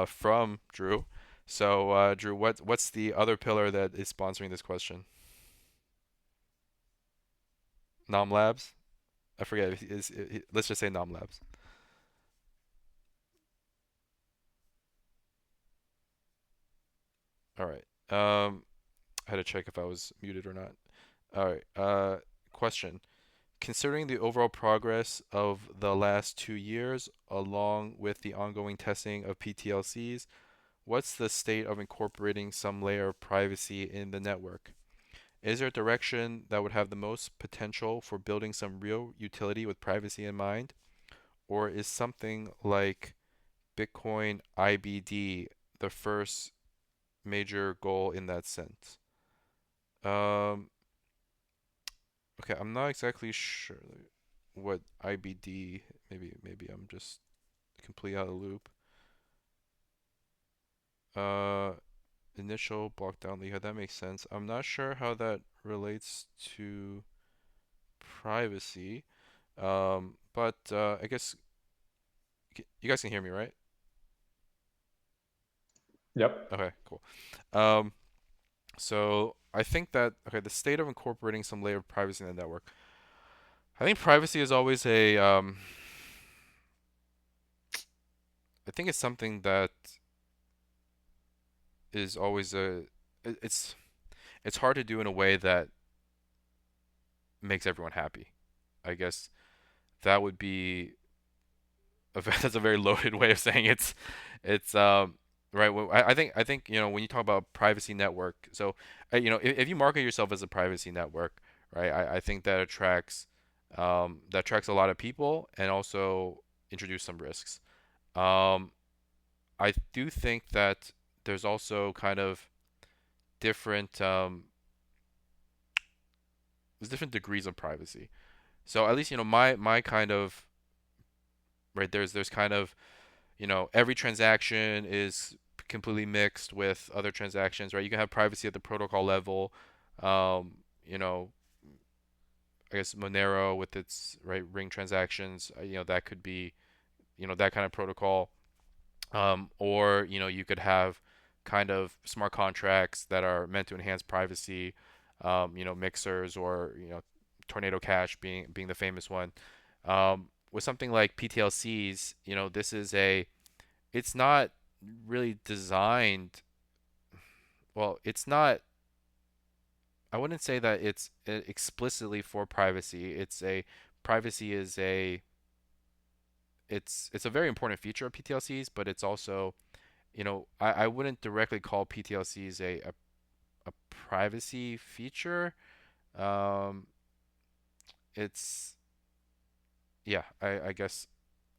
from Drew. So Drew, what's the other pillar that is sponsoring this question? Nom Labs? I forget. Let's just say Nom Labs. All right. I had to check if I was muted or not. All right. Question. Considering the overall progress of the last 2 years, along with the ongoing testing of PTLCs, what's the state of incorporating some layer of privacy in the network? Is there a direction that would have the most potential for building some real utility with privacy in mind? Or is something like Bitcoin IBD the first major goal in that sense? Um, okay, I'm not exactly sure what IBD. Maybe I'm just completely out of the loop. Uh, Initial block down lead. That makes sense. I'm not sure how that relates to privacy. But I guess you guys can hear me, right? Yep. Okay, cool. Um, so I think that okay, the state of incorporating some layer of privacy in the network. I think privacy is always I think it's something that is always it's it's hard to do in a way that makes everyone happy. I guess that would be that's a very loaded way of saying it's right. I think when you talk about privacy network, so if you market yourself as a privacy network, right? I think that attracts a lot of people and also introduce some risks. Um, I do think that there's also kind of different there's different degrees of privacy. So at least my kind of right there's kind of every transaction is completely mixed with other transactions, right? You can have privacy at the protocol level. Um, you know, I guess Monero with its right ring transactions, that could be that kind of protocol. Or you could have kind of smart contracts that are meant to enhance privacy. Mixers or Tornado Cash being the famous one. With something like PTLCs, it's not really designed. Well, it's not. I wouldn't say that it's explicitly for privacy. Privacy is a it's a very important feature of PTLCs, but it's also I wouldn't directly call PTLCs a privacy feature. Um, it's yeah, I guess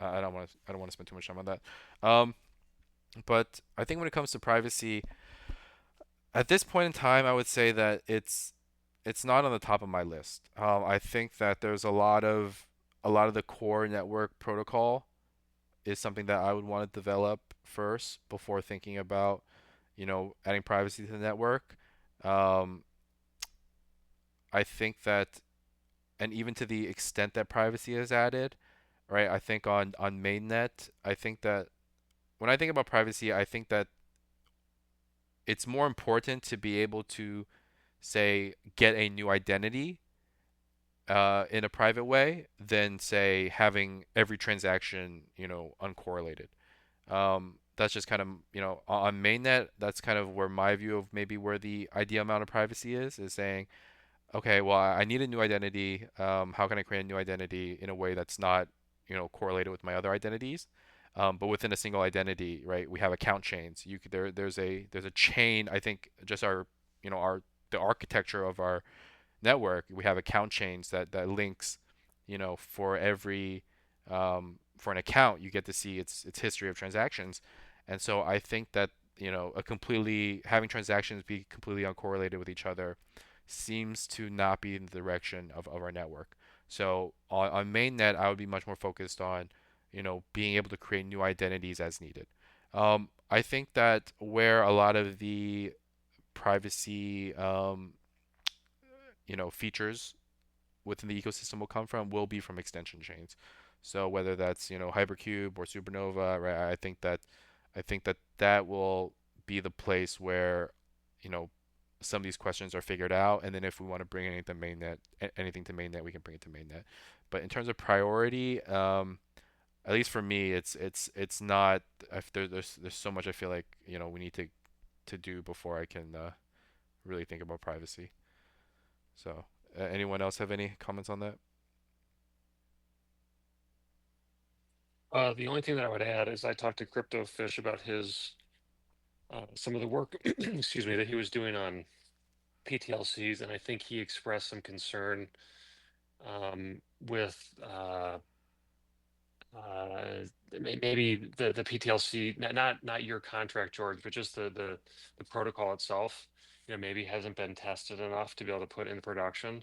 I don't want to spend too much time on that. Um, but I think when it comes to privacy, At this point in time, I would say that it's not on the top of my list. I think that there's a lot of the core network protocol is something that I would want to develop first before thinking about, adding privacy to the network. Um, I think that, and even to the extent that privacy is added, right? I think on mainnet, I think that when I think about privacy, I think that it's more important to be able to say get a new identity in a private way than say having every transaction uncorrelated. That's just kind of on mainnet. That's kind of where my view of maybe where the ideal amount of privacy is saying, okay, well, I need a new identity. How can I create a new identity in a way that's not, correlated with my other identities? But within a single identity, right? We have account chains. There's a chain. I think just our the architecture of our network. We have account chains that links, for every for an account, you get to see its history of transactions, and so I think that a completely having transactions be completely uncorrelated with each other seems to not be in the direction of our network. So on mainnet, I would be much more focused on, being able to create new identities as needed. I think that where a lot of the privacy, features within the ecosystem will come from will be from extension chains. So whether that's Hypercube or Supernova, right? I think that will be the place where you know some of these questions are figured out, and then if we want to bring anything to mainnet, we can bring it to mainnet. But in terms of priority, at least for me, it's not. There's so much I feel like we need to do before I can really think about privacy. So, anyone else have any comments on that? The only thing that I would add is I talked to Crypto Fish about his some of the work, excuse me, that he was doing on PTLCs, and I think he expressed some concern with uh, maybe the PTLC, not your contract, George, but just the protocol itself. Maybe hasn't been tested enough to be able to put in production.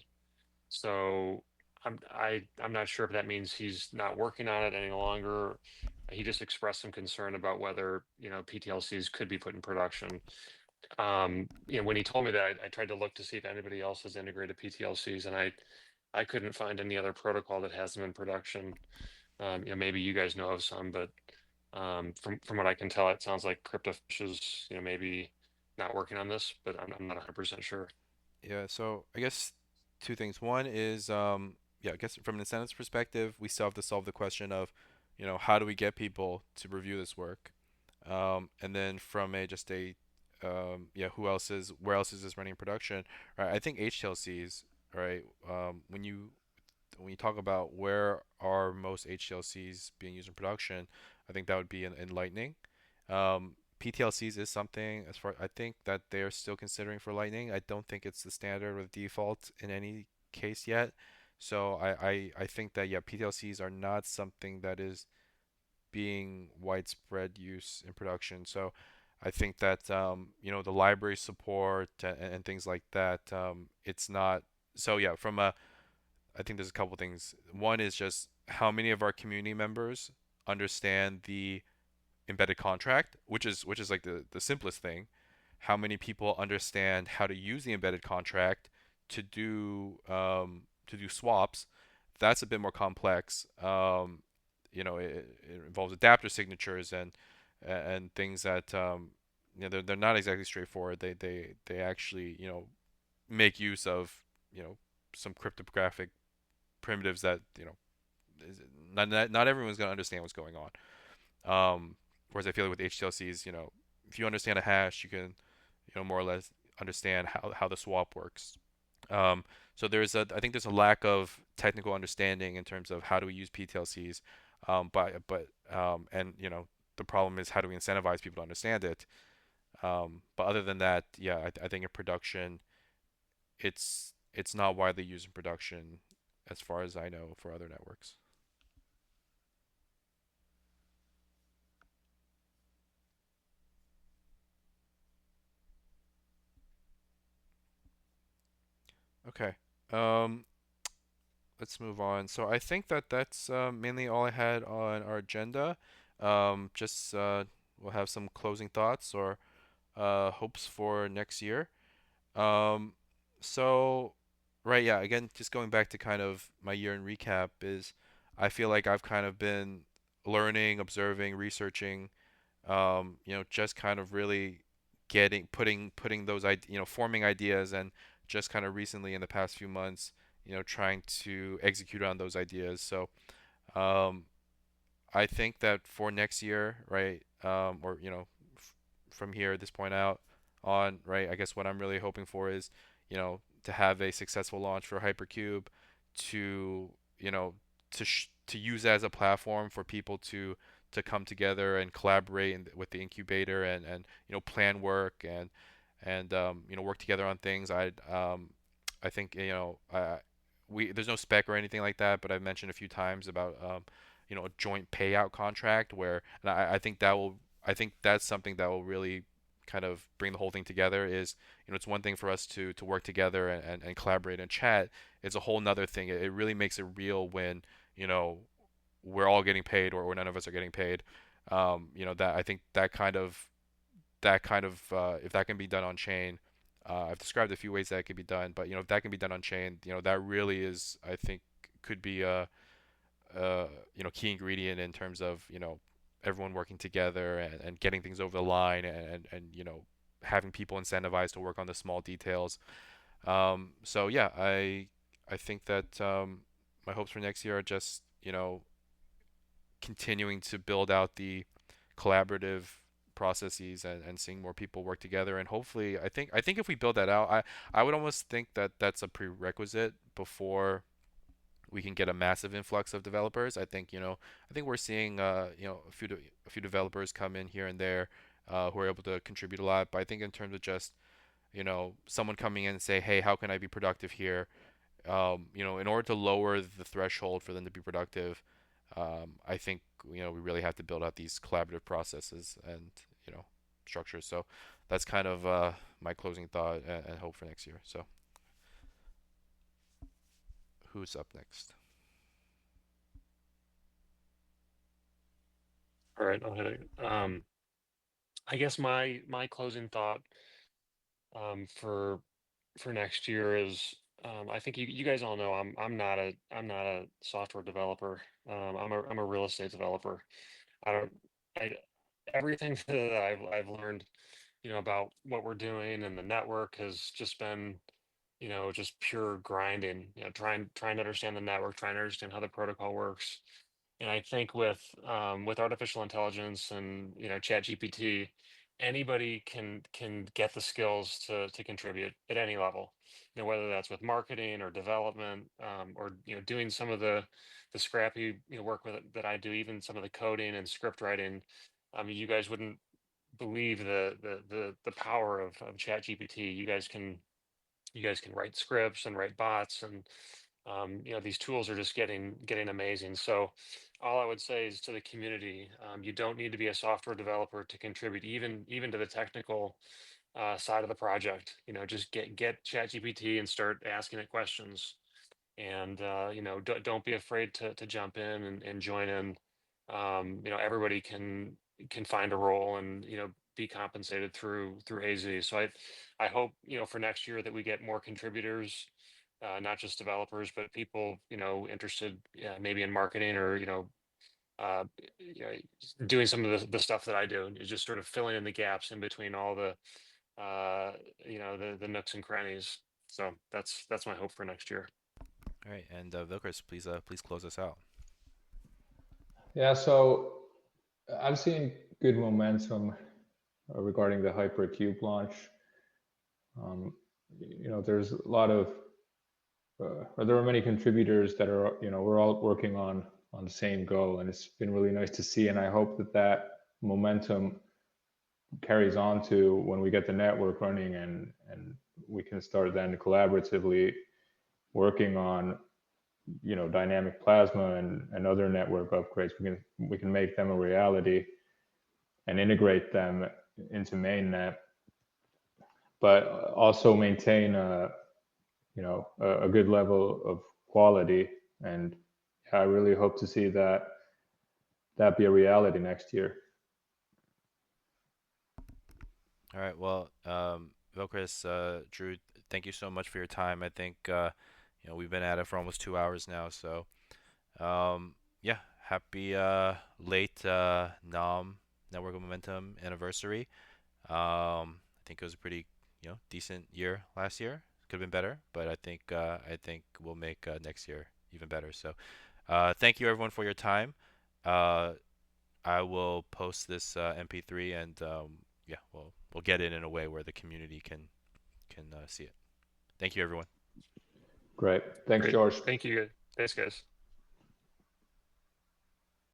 So I'm not sure if that means he's not working on it any longer. He just expressed some concern about whether PTLCs could be put in production. When he told me that, I tried to look to see if anybody else has integrated PTLCs, and I couldn't find any other protocol that has them in production. Maybe you guys know of some, but from what I can tell, it sounds like Cryptofish is maybe not working on this, but I'm not 100% sure. Yeah, so I guess two things. One is, yeah, I guess from an incentives perspective, we still have to solve the question of, how do we get people to review this work? And then from yeah, where else is this running in production? Right, I think HTLCs, right? When you talk about where are most HTLCs being used in production, I think that would be in Lightning. PTLCs is something as far I think that they're still considering for Lightning. I don't think it's the standard or the default in any case yet. So I think that yeah, PTLCs are not something that is being widespread use in production. So I think that the library support and things like that, it's not. So yeah, I think there's a couple things. One is just how many of our community members understand the embedded contract, which is like the simplest thing. How many people understand how to use the embedded contract to do swaps? That's a bit more complex. It involves adapter signatures and things that they're not exactly straightforward. They actually make use of some cryptographic primitives that not everyone's gonna understand what's going on. Whereas I feel like with HTLCs, if you understand a hash, you can, more or less understand how the swap works. Um, so I think there's a lack of technical understanding in terms of how do we use PTLCs, and the problem is how do we incentivize people to understand it. But other than that, yeah, I think in production, it's not widely used in production, as far as I know, for other networks. Okay. Um, let's move on. So I think that that's mainly all I had on our agenda. Just we'll have some closing thoughts or hopes for next year. Um, so, right, yeah, again, just going back to kind of my year in recap is I feel like I've kind of been learning, observing, researching, just kind of really putting those forming ideas and just kind of recently in the past few months, trying to execute on those ideas. So, um, I think that for next year, right, or from here at this point out on, right, I guess what I'm really hoping for is, to have a successful launch for Hypercube, to to use as a platform for people to come together and collaborate with the incubator and plan work and work together on things. I think we there's no spec or anything like that, but I've mentioned a few times about a joint payout contract where, and I think that's something that will really kind of bring the whole thing together. Is it's one thing for us to work together and collaborate and chat. It's a whole nother thing. It really makes it real when you know we're all getting paid or none of us are getting paid. That I think that kind of if that can be done on chain. I've described a few ways that it could be done, but if that can be done on chain, that really is, I think, could be key ingredient in terms of everyone working together and getting things over the line and having people incentivized to work on the small details. So yeah, I think that my hopes for next year are just continuing to build out the collaborative processes and seeing more people work together, and hopefully I think if we build that out, I would almost think that that's a prerequisite before we can get a massive influx of developers. I think we're seeing a few developers come in here and there who are able to contribute a lot. But I think in terms of just someone coming in and say, hey, how can I be productive here? In order to lower the threshold for them to be productive, I think we really have to build out these collaborative processes and structures. So that's kind of my closing thought and hope for next year. So who's up next? All right, I'll hit it. I guess my closing thought for next year is I think you guys all know I'm not a software developer. I'm a real estate developer. I don't I everything that I've learned about what we're doing and the network has just been just pure grinding, trying to understand the network, trying to understand how the protocol works. And I think with artificial intelligence and Chat GPT, anybody can get the skills to contribute at any level. Whether that's with marketing or development, or doing some of the scrappy work with it that I do, even some of the coding and script writing. I mean, you guys wouldn't believe the power of Chat GPT. You guys can write scripts and write bots, and these tools are just getting amazing. So all I would say is to the community, you don't need to be a software developer to contribute, even to the technical side of the project. Just get ChatGPT and start asking it questions, and don't be afraid to jump in and join in. Everybody can find a role and be compensated through AZ. So I hope for next year that we get more contributors, not just developers, but people interested, maybe in marketing or uh, you know, doing some of the stuff that I do, and just sort of filling in the gaps in between all the nooks and crannies. So that's my hope for next year. All right, and Vilkers, please close us out. Yeah, so I've seen good momentum regarding the Hypercube launch. There's a lot of, or there are many contributors that are, we're all working on the same goal, and it's been really nice to see. And I hope that that momentum carries on to when we get the network running, and we can start then collaboratively working on dynamic plasma and other network upgrades. We can make them a reality and integrate them into mainnet, but also maintain a good level of quality. And I really hope to see that be a reality next year. All right. Well, Vilchris, Drew, thank you so much for your time. I think we've been at it for almost 2 hours now. So yeah, happy late NOM Network of Momentum anniversary. I think it was a pretty decent year last year. Could have been better, but I think we'll make next year even better. So thank you everyone for your time. Uh, I will post this MP3 and yeah, we'll get it in a way where the community can see it. Thank you, everyone. Great. Thanks, Great. George. Thank you. Thanks, guys.